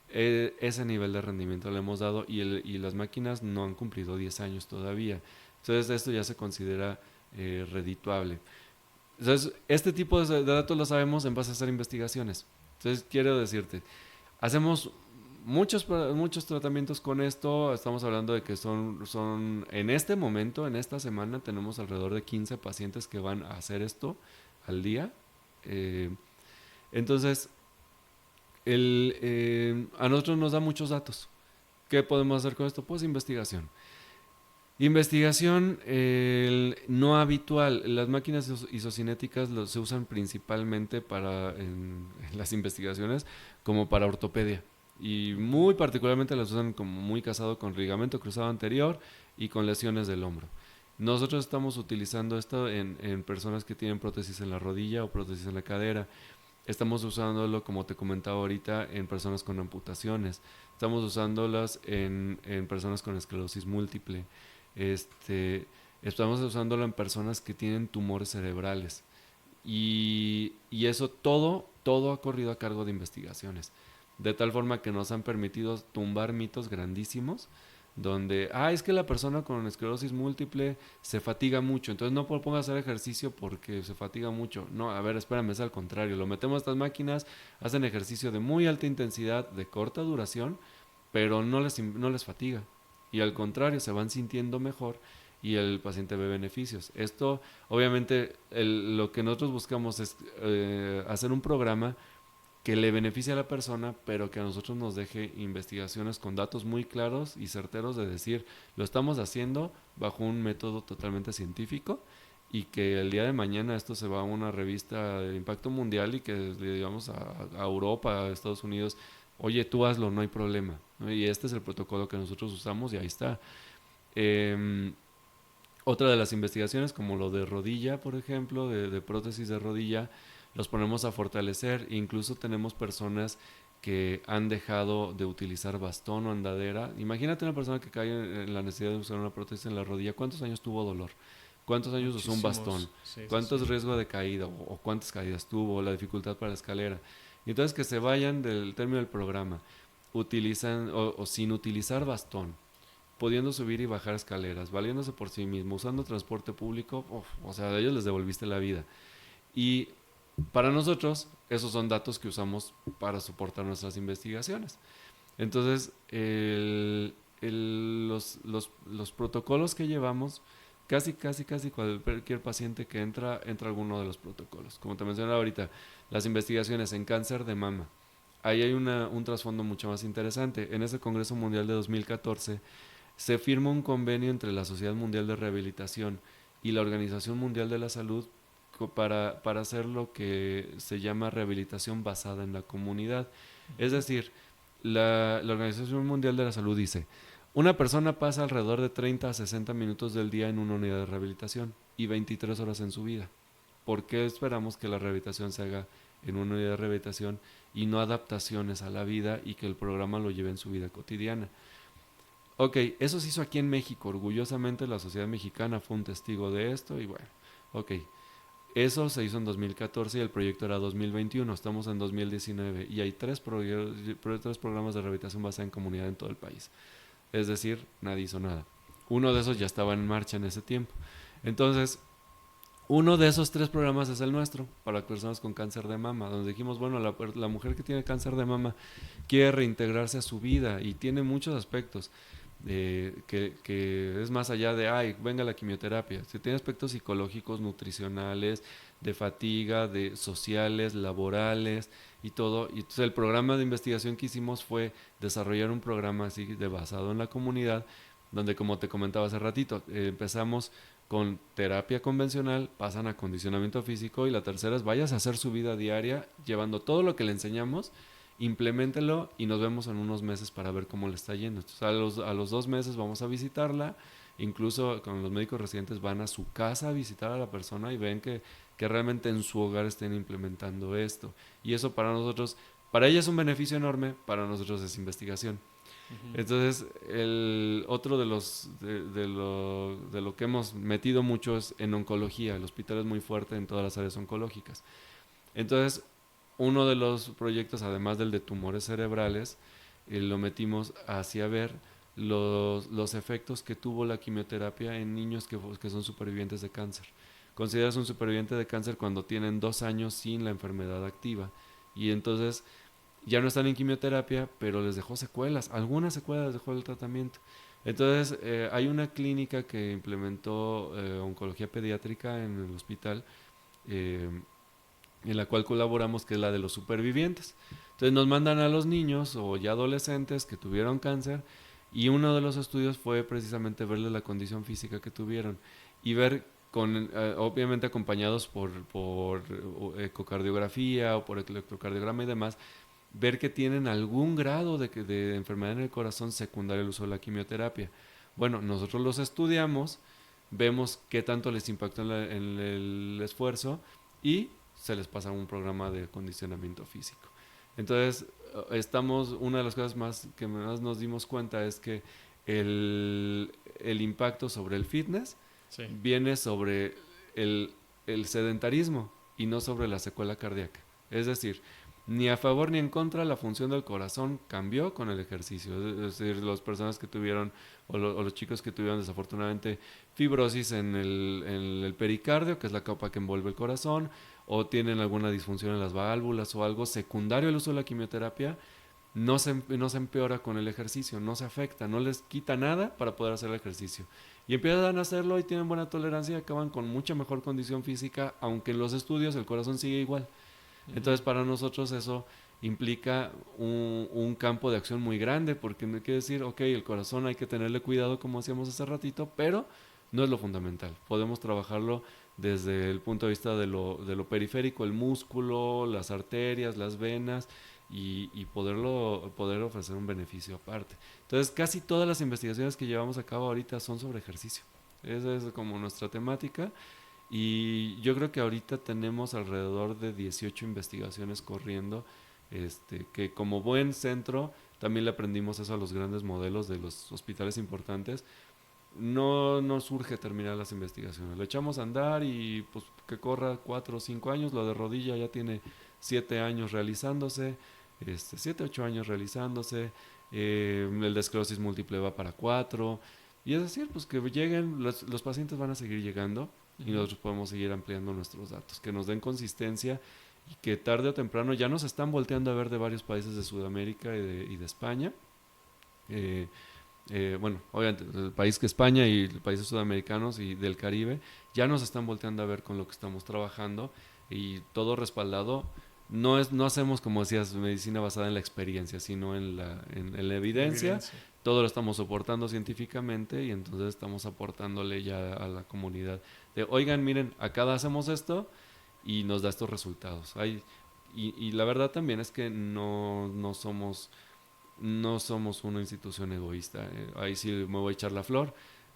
Ese nivel de rendimiento le hemos dado y las máquinas no han cumplido 10 años todavía. Entonces esto ya se considera redituable. Entonces, este tipo de datos lo sabemos en base a hacer investigaciones. Entonces, quiero decirte, hacemos muchos tratamientos con esto. Estamos hablando de que en este momento, en esta semana, tenemos alrededor de 15 pacientes que van a hacer esto al día. Eh, entonces, a nosotros nos da muchos datos. ¿Qué podemos hacer con esto? Pues investigación. Investigación no habitual. Las máquinas isocinéticas se usan principalmente en las investigaciones como para ortopedia. Y muy particularmente las usan como muy casado con ligamento cruzado anterior y con lesiones del hombro. Nosotros estamos utilizando esto en personas que tienen prótesis en la rodilla o prótesis en la cadera. Estamos usándolo, como te comentaba ahorita, en personas con amputaciones. Estamos usándolas en personas con esclerosis múltiple. Estamos usándolo en personas que tienen tumores cerebrales. Y eso todo ha corrido a cargo de investigaciones. De tal forma que nos han permitido tumbar mitos grandísimos donde, es que la persona con esclerosis múltiple se fatiga mucho, entonces no ponga a hacer ejercicio porque se fatiga mucho. No, a ver, espérame, es al contrario. Lo metemos a estas máquinas, hacen ejercicio de muy alta intensidad, de corta duración, pero no les fatiga. Y al contrario, se van sintiendo mejor y el paciente ve beneficios. Esto, obviamente, lo que nosotros buscamos es hacer un programa que le beneficie a la persona, pero que a nosotros nos deje investigaciones con datos muy claros y certeros de decir, lo estamos haciendo bajo un método totalmente científico y que el día de mañana esto se va a una revista de impacto mundial y que le digamos a Europa, a Estados Unidos, oye, tú hazlo, no hay problema, ¿no? Y este es el protocolo que nosotros usamos y ahí está. Eh, Otra de las investigaciones, como lo de rodilla, por ejemplo, de prótesis de rodilla, los ponemos a fortalecer. Incluso tenemos personas que han dejado de utilizar bastón o andadera. Imagínate una persona que cae en la necesidad de usar una prótesis en la rodilla. ¿Cuántos años tuvo dolor? ¿Cuántos años usó un bastón? Sí, sí, ¿Cuántos sí. riesgo de caída o cuántas caídas tuvo? La dificultad para la escalera. Y entonces que se vayan del término del programa, utilizan o sin utilizar bastón, pudiendo subir y bajar escaleras, valiéndose por sí mismo, usando transporte público, o sea, a ellos les devolviste la vida. Y para nosotros, esos son datos que usamos para soportar nuestras investigaciones. Entonces, los protocolos que llevamos, casi cualquier paciente que entra alguno de los protocolos. Como te mencionaba ahorita, las investigaciones en cáncer de mama. Ahí hay un trasfondo mucho más interesante. En ese Congreso Mundial de 2014 se firma un convenio entre la Sociedad Mundial de Rehabilitación y la Organización Mundial de la Salud para hacer lo que se llama rehabilitación basada en la comunidad. Es decir, la Organización Mundial de la Salud dice, una persona pasa alrededor de 30 a 60 minutos del día en una unidad de rehabilitación y 23 horas en su vida. ¿Por qué esperamos que la rehabilitación se haga en una unidad de rehabilitación y no adaptaciones a la vida y que el programa lo lleve en su vida cotidiana? Ok, eso se hizo aquí en México. Orgullosamente la sociedad mexicana fue un testigo de esto y bueno, ok. Eso se hizo en 2014 y el proyecto era 2021, estamos en 2019 y hay tres programas de rehabilitación basada en comunidad en todo el país. es decir, nadie hizo nada. Uno de esos ya estaba en marcha en ese tiempo. Entonces, uno de esos 3 programas es el nuestro, para personas con cáncer de mama, donde dijimos, bueno, la mujer que tiene cáncer de mama quiere reintegrarse a su vida y tiene muchos aspectos que es más allá de, ay, venga la quimioterapia. Si tiene aspectos psicológicos, nutricionales, de fatiga, de sociales, laborales y todo. Y entonces el programa de investigación que hicimos fue desarrollar un programa así de basado en la comunidad, donde como te comentaba hace ratito, empezamos con terapia convencional, pasan a acondicionamiento físico y la tercera es vayas a hacer su vida diaria llevando todo lo que le enseñamos, implementelo y nos vemos en unos meses para ver cómo le está yendo. Entonces, a los 2 meses vamos a visitarla, incluso con los médicos residentes van a su casa a visitar a la persona y ven que realmente en su hogar estén implementando esto. Y eso para nosotros, para ella es un beneficio enorme, para nosotros es investigación. Entonces, el otro de lo que hemos metido mucho es en oncología. El hospital es muy fuerte en todas las áreas oncológicas. Entonces, uno de los proyectos, además del de tumores cerebrales, lo metimos hacia ver los efectos que tuvo la quimioterapia en niños que son supervivientes de cáncer. Consideras un superviviente de cáncer cuando tienen 2 años sin la enfermedad activa. Y entonces ya no están en quimioterapia, pero les dejó secuelas. Algunas secuelas les dejó el tratamiento. Entonces, hay una clínica que implementó oncología pediátrica en el hospital, eh, en la cual colaboramos, que es la de los supervivientes. Entonces nos mandan a los niños o ya adolescentes que tuvieron cáncer y uno de los estudios fue precisamente verles la condición física que tuvieron y ver obviamente acompañados por ecocardiografía o por electrocardiograma y demás, ver que tienen algún grado de enfermedad en el corazón secundario al uso de la quimioterapia. Bueno, nosotros los estudiamos, vemos qué tanto les impactó en el esfuerzo y se les pasa un programa de acondicionamiento físico. Entonces, una de las cosas más que más nos dimos cuenta es que el impacto sobre el fitness Sí. viene sobre el sedentarismo y no sobre la secuela cardíaca. Es decir, ni a favor ni en contra la función del corazón cambió con el ejercicio. Es decir, las personas que tuvieron, o los chicos que tuvieron desafortunadamente fibrosis en el pericardio, que es la capa que envuelve el corazón, o tienen alguna disfunción en las válvulas o algo secundario al uso de la quimioterapia, no se empeora con el ejercicio, no se afecta, no les quita nada para poder hacer el ejercicio. Y empiezan a hacerlo y tienen buena tolerancia y acaban con mucha mejor condición física, aunque en los estudios el corazón sigue igual. Entonces para nosotros eso implica un campo de acción muy grande, porque no quiere decir, ok, el corazón hay que tenerle cuidado como hacíamos hace ratito, pero no es lo fundamental. Podemos trabajarlo desde el punto de vista de lo periférico, el músculo, las arterias, las venas, y poder ofrecer un beneficio aparte. Entonces casi todas las investigaciones que llevamos a cabo ahorita son sobre ejercicio. Esa es como nuestra temática. Y yo creo que ahorita tenemos alrededor de 18 investigaciones corriendo, que como buen centro también le aprendimos eso a los grandes modelos de los hospitales importantes. No nos surge terminar las investigaciones, lo echamos a andar y pues que corra 4 o 5 años. Lo de rodilla ya tiene 7 años realizándose, 7, 8 años realizándose, el de esclerosis múltiple va para 4, y es decir, pues que lleguen, los pacientes van a seguir llegando y nosotros podemos seguir ampliando nuestros datos, que nos den consistencia y que tarde o temprano ya nos están volteando a ver de varios países de Sudamérica y de España. Bueno, obviamente, el país que España y los países sudamericanos y del Caribe ya nos están volteando a ver con lo que estamos trabajando y todo respaldado. No hacemos, como decías, medicina basada en la experiencia, sino en la evidencia. Todo lo estamos soportando científicamente y entonces estamos aportándole ya a la comunidad de, oigan, miren, acá hacemos esto y nos da estos resultados. Y la verdad también es que no somos una institución egoísta. Ahí sí me voy a echar la flor.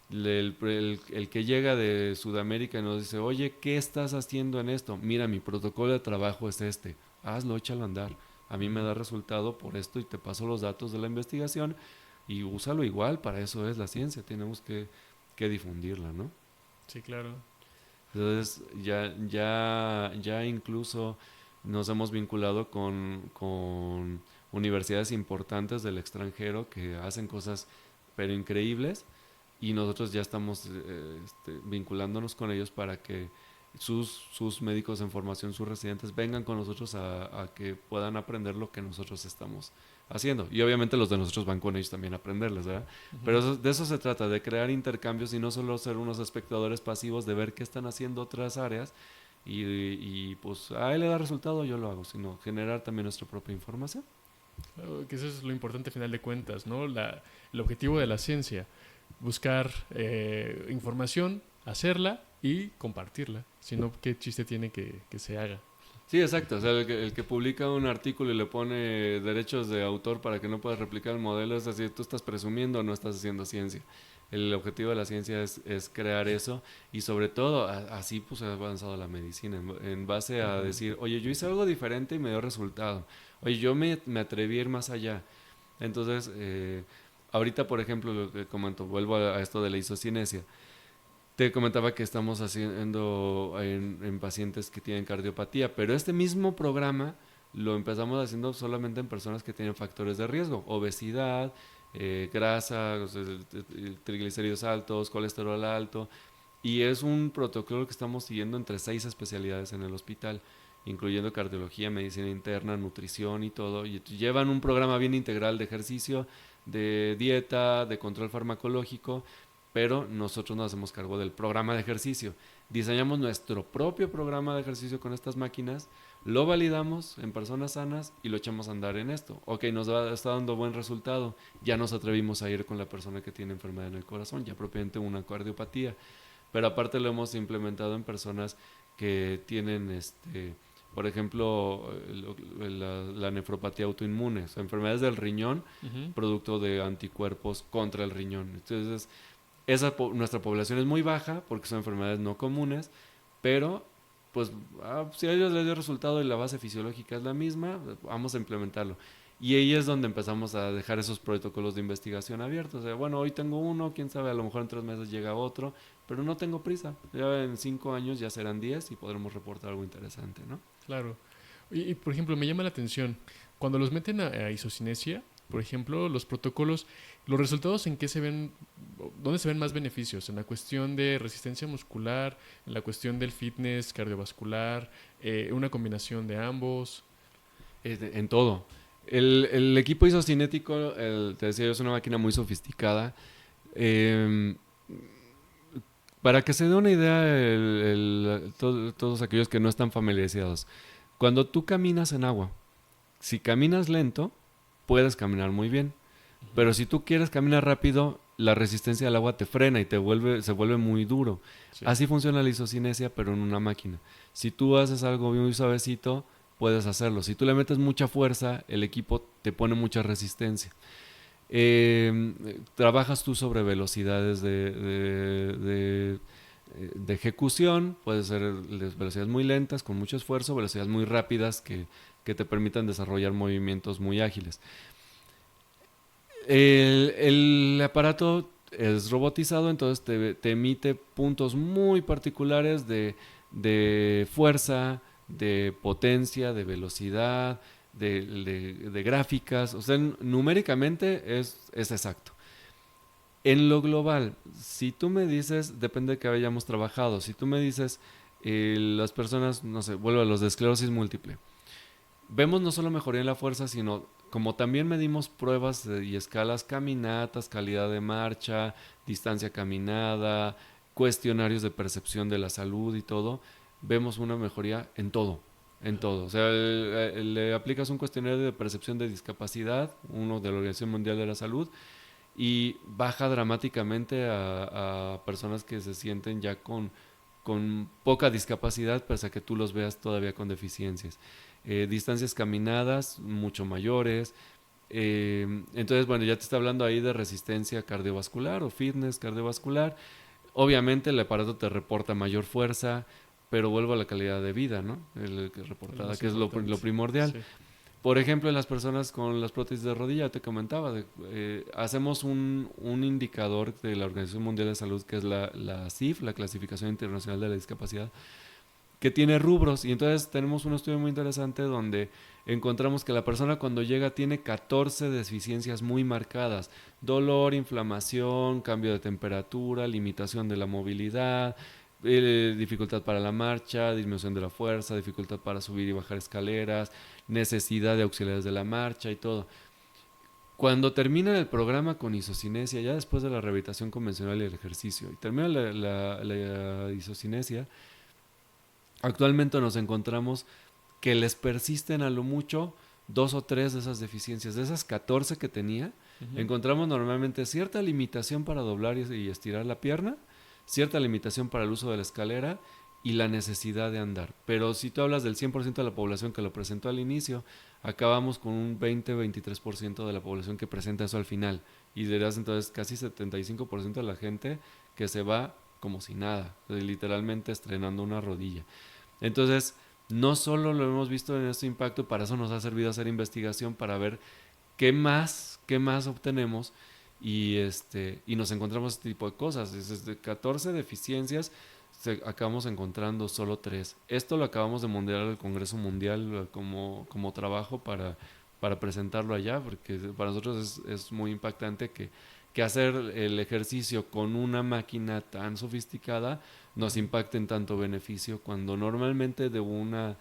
El que llega de Sudamérica y nos dice, oye, ¿qué estás haciendo en esto? Mira, mi protocolo de trabajo es este. Hazlo, échalo a andar. A mí me da resultado por esto y te paso los datos de la investigación y úsalo igual. Para eso es la ciencia. Tenemos que difundirla, ¿no? Sí, claro. Entonces ya incluso nos hemos vinculado con universidades importantes del extranjero que hacen cosas pero increíbles, y nosotros ya estamos vinculándonos con ellos para que sus médicos en formación, sus residentes, vengan con nosotros a que puedan aprender lo que nosotros estamos haciendo. Y obviamente los de nosotros van con ellos también a aprenderles, ¿verdad? Pero de eso se trata, de crear intercambios y no solo ser unos espectadores pasivos, de ver qué están haciendo otras áreas y pues a él le da resultado, yo lo hago, sino generar también nuestra propia información. Claro, que eso es lo importante a final de cuentas, ¿no? El objetivo de la ciencia, buscar información, hacerla y compartirla. Si no, ¿qué chiste tiene que se haga? Sí, exacto. O sea, el que publica un artículo y le pone derechos de autor para que no puedas replicar el modelo, es decir, tú estás presumiendo o no estás haciendo ciencia. El objetivo de la ciencia es crear eso y sobre todo así pues ha avanzado la medicina en base a decir, oye, yo hice algo diferente y me dio resultado. Oye, yo me atreví a ir más allá. Entonces, ahorita, por ejemplo, lo que comento, vuelvo a esto de la isocinesia. Te comentaba que estamos haciendo en pacientes que tienen cardiopatía, pero este mismo programa lo empezamos haciendo solamente en personas que tienen factores de riesgo, obesidad, grasa, o sea, triglicéridos altos, colesterol alto, y es un protocolo que estamos siguiendo entre 6 especialidades en el hospital, incluyendo cardiología, medicina interna, nutrición y todo, y llevan un programa bien integral de ejercicio, de dieta, de control farmacológico, pero nosotros nos hacemos cargo del programa de ejercicio. Diseñamos nuestro propio programa de ejercicio con estas máquinas, lo validamos en personas sanas y lo echamos a andar en esto. Ok, está dando buen resultado, ya nos atrevimos a ir con la persona que tiene enfermedad en el corazón, ya propiamente una cardiopatía, pero aparte lo hemos implementado en personas que tienen por ejemplo, la nefropatía autoinmune, o sea, enfermedades del riñón, producto de anticuerpos contra el riñón. Entonces, nuestra población es muy baja porque son enfermedades no comunes, pero pues si a ellos les dio resultado y la base fisiológica es la misma, vamos a implementarlo. Y ahí es donde empezamos a dejar esos protocolos de investigación abiertos. O sea, bueno, hoy tengo uno, quién sabe, a lo mejor en 3 meses llega otro, pero no tengo prisa. Ya en 5 años ya serán 10 y podremos reportar algo interesante, ¿no? Claro. Y, por ejemplo, me llama la atención, cuando los meten a isocinesia, por ejemplo, los protocolos, los resultados en qué se ven, dónde se ven más beneficios, en la cuestión de resistencia muscular, en la cuestión del fitness cardiovascular, una combinación de ambos. En todo. El equipo isocinético, te decía yo, es una máquina muy sofisticada. Para que se dé una idea, todos aquellos que no están familiarizados, cuando tú caminas en agua, si caminas lento, puedes caminar muy bien. Pero si tú quieres caminar rápido, la resistencia al agua te frena y se vuelve muy duro. Sí. Así funciona la isocinesia, pero en una máquina. Si tú haces algo muy suavecito, puedes hacerlo. Si tú le metes mucha fuerza, el equipo te pone mucha resistencia. Trabajas tú sobre velocidades de ejecución, puede ser velocidades muy lentas, con mucho esfuerzo, velocidades muy rápidas que te permitan desarrollar movimientos muy ágiles. El aparato es robotizado, entonces te emite puntos muy particulares de fuerza, de potencia, de velocidad, de gráficas. O sea, numéricamente es exacto. En lo global, si tú me dices, depende de que hayamos trabajado, si tú me dices, las personas, no sé, vuelvo a los de esclerosis múltiple, vemos no solo mejoría en la fuerza, sino como también medimos pruebas y escalas, caminatas, calidad de marcha, distancia caminada, cuestionarios de percepción de la salud y todo, vemos una mejoría en todo, en todo. O sea, le aplicas un cuestionario de percepción de discapacidad, uno de la Organización Mundial de la Salud, y baja dramáticamente a personas que se sienten ya con poca discapacidad, pese a que tú los veas todavía con deficiencias. Distancias caminadas mucho mayores. Entonces, bueno, ya te está hablando ahí de resistencia cardiovascular o fitness cardiovascular. Obviamente el aparato te reporta mayor fuerza, pero vuelvo a la calidad de vida, ¿no? Reportada, que es lo primordial. Sí. Por ejemplo, en las personas con las prótesis de rodilla, te comentaba, hacemos un indicador de la Organización Mundial de Salud, que es la CIF, la Clasificación Internacional de la Discapacidad, que tiene rubros. Y entonces tenemos un estudio muy interesante donde encontramos que la persona cuando llega tiene 14 deficiencias muy marcadas: dolor, inflamación, cambio de temperatura, limitación de la movilidad, dificultad para la marcha, disminución de la fuerza, dificultad para subir y bajar escaleras, necesidad de auxiliares de la marcha y todo. Cuando termina el programa con isocinesia, ya después de la rehabilitación convencional y el ejercicio, y termina la isocinesia, actualmente nos encontramos que les persisten a lo mucho 2 o 3 de esas deficiencias. De esas 14 que tenía, encontramos normalmente cierta limitación para doblar y estirar la pierna, cierta limitación para el uso de la escalera y la necesidad de andar. Pero si tú hablas del 100% de la población que lo presentó al inicio, acabamos con un 20-23% de la población que presenta eso al final. Y dirás entonces casi 75% de la gente que se va como si nada, literalmente estrenando una rodilla. Entonces, no solo lo hemos visto en este impacto, para eso nos ha servido hacer investigación para ver qué más obtenemos y nos encontramos este tipo de cosas. Desde 14 deficiencias acabamos encontrando solo 3. Esto lo acabamos de mondear al Congreso Mundial como trabajo para presentarlo allá, porque para nosotros es muy impactante que hacer el ejercicio con una máquina tan sofisticada nos impacte en tanto beneficio, cuando normalmente de una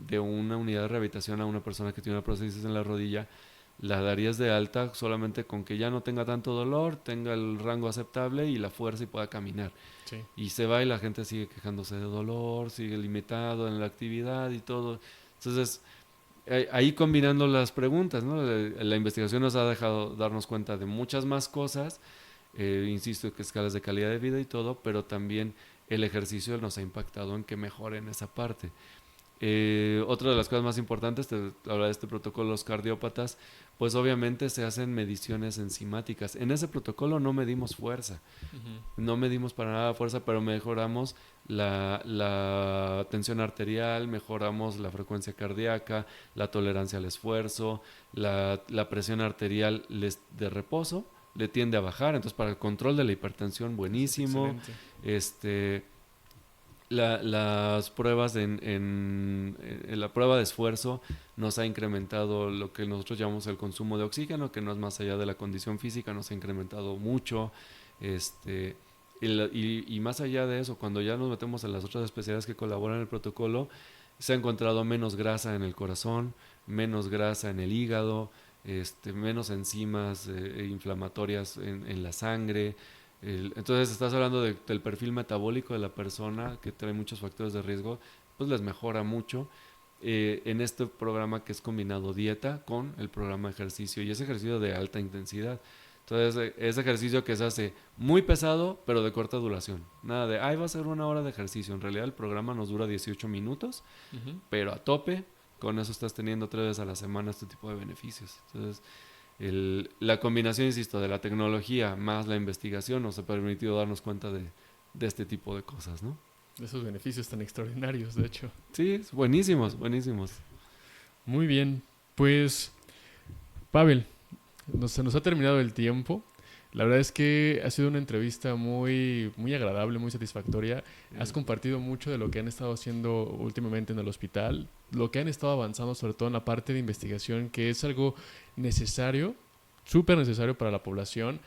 unidad de rehabilitación a una persona que tiene una prótesis en la rodilla la darías de alta solamente con que ya no tenga tanto dolor, tenga el rango aceptable y la fuerza y pueda caminar. Sí. Y se va y la gente sigue quejándose de dolor, sigue limitado en la actividad y todo. Entonces, ahí combinando las preguntas, ¿no? La investigación nos ha dejado darnos cuenta de muchas más cosas, insisto, que escalas de calidad de vida y todo, pero también el ejercicio nos ha impactado en que mejoren esa parte. Otra de las cosas más importantes, te habla de este protocolo, los cardiópatas, pues obviamente se hacen mediciones enzimáticas. En ese protocolo no medimos fuerza, no medimos para nada fuerza, pero mejoramos la tensión arterial, mejoramos la frecuencia cardíaca, la tolerancia al esfuerzo, la presión arterial de reposo le tiende a bajar, entonces para el control de la hipertensión buenísimo. Las pruebas en la prueba de esfuerzo nos ha incrementado lo que nosotros llamamos el consumo de oxígeno, que no es más allá de la condición física, nos ha incrementado mucho. Y más allá de eso, cuando ya nos metemos en las otras especialidades que colaboran en el protocolo, se ha encontrado menos grasa en el corazón, menos grasa en el hígado, menos enzimas inflamatorias en la sangre. Entonces estás hablando del perfil metabólico de la persona, que trae muchos factores de riesgo, pues les mejora mucho en este programa que es combinado dieta con el programa de ejercicio, y es ejercicio de alta intensidad. Entonces es ejercicio que se hace muy pesado pero de corta duración, nada de va a ser 1 hora de ejercicio. En realidad el programa nos dura 18 minutos, pero a tope. Con eso estás teniendo 3 veces a la semana este tipo de beneficios. Entonces la combinación, insisto, de la tecnología más la investigación nos ha permitido darnos cuenta de este tipo de cosas, ¿no? De esos beneficios tan extraordinarios, de hecho. Sí, buenísimos, buenísimos. Muy bien. Pues, Pavel, se nos ha terminado el tiempo. La verdad es que ha sido una entrevista muy, muy agradable, muy satisfactoria. Has compartido mucho de lo que han estado haciendo últimamente en el hospital, lo que han estado avanzando, sobre todo en la parte de investigación, que es algo necesario, súper necesario para la población,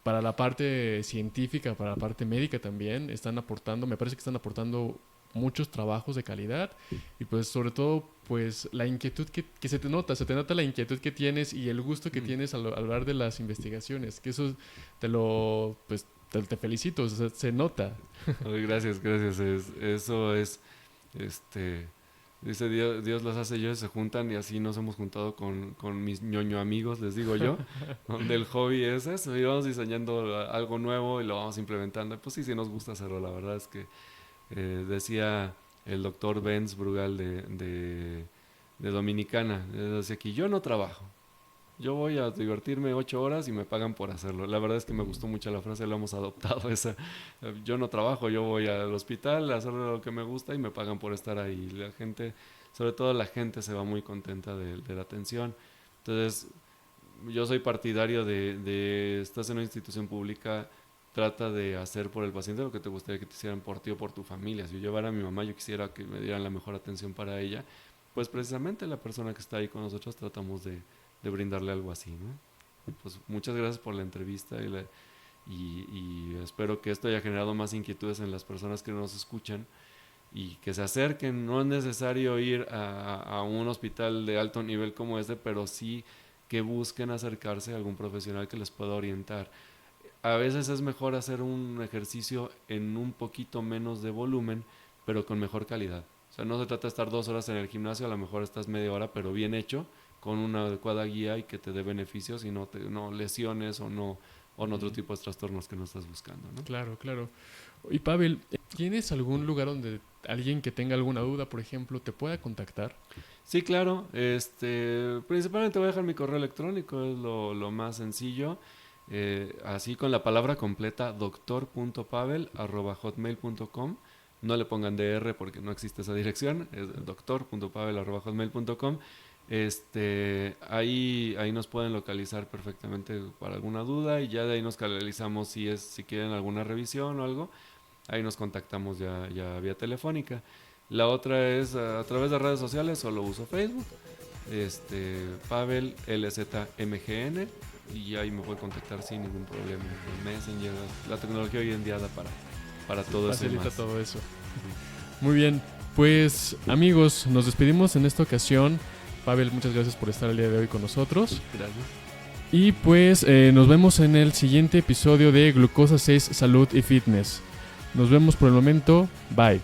para la parte científica, para la parte médica también. Están aportando, me parece que están aportando muchos trabajos de calidad y pues sobre todo pues la inquietud que se te nota la inquietud que tienes y el gusto que tienes al hablar de las investigaciones, que eso pues te felicito, o sea, se nota. Gracias, gracias. Eso es, dice Dios las hace, ellos se juntan, y así nos hemos juntado con mis ñoño amigos, les digo yo, donde el hobby es eso, y vamos diseñando algo nuevo y lo vamos implementando. Pues sí, sí nos gusta hacerlo, la verdad es que decía el doctor Benz Brugal de Dominicana, decía aquí: yo no trabajo, yo voy a divertirme 8 horas y me pagan por hacerlo. La verdad es que me gustó mucho la frase, la hemos adoptado esa. Yo no trabajo, yo voy al hospital a hacer lo que me gusta y me pagan por estar ahí. La gente, sobre todo la gente, se va muy contenta de la atención. Entonces, yo soy partidario de estás en una institución pública, trata de hacer por el paciente lo que te gustaría que te hicieran por ti o por tu familia. Si yo llevara a mi mamá, yo quisiera que me dieran la mejor atención para ella, pues precisamente la persona que está ahí con nosotros tratamos de brindarle algo así, ¿no? Y pues muchas gracias por la entrevista y espero que esto haya generado más inquietudes en las personas que nos escuchan y que se acerquen. No es necesario ir a un hospital de alto nivel como este, pero sí que busquen acercarse a algún profesional que les pueda orientar. A veces es mejor hacer un ejercicio en un poquito menos de volumen, pero con mejor calidad. O sea, no se trata de estar 2 horas en el gimnasio, a lo mejor estás media hora, pero bien hecho, con una adecuada guía y que te dé beneficios y no lesiones o no otro tipo de trastornos que no estás buscando, ¿no? Claro. Y Pavel, ¿tienes algún lugar donde alguien que tenga alguna duda, por ejemplo, te pueda contactar? Sí, claro. Principalmente voy a dejar mi correo electrónico, es lo más sencillo. Así con la palabra completa, doctor.pavel@hotmail.com. No le pongan DR porque no existe esa dirección, es doctor.pavel@hotmail.com. Ahí nos pueden localizar perfectamente para alguna duda y ya de ahí nos canalizamos si quieren alguna revisión o algo. Ahí nos contactamos ya vía telefónica. La otra es a través de redes sociales, solo uso Facebook, Pavel LZMGN, y ahí me puede contactar sin ningún problema. El Messenger, la tecnología hoy en día da para todo eso. Facilita todo eso. Muy bien, pues amigos, nos despedimos en esta ocasión. Pavel, muchas gracias por estar el día de hoy con nosotros. Gracias. Y pues nos vemos en el siguiente episodio de Glucosa 6 Salud y Fitness. Nos vemos por el momento. Bye.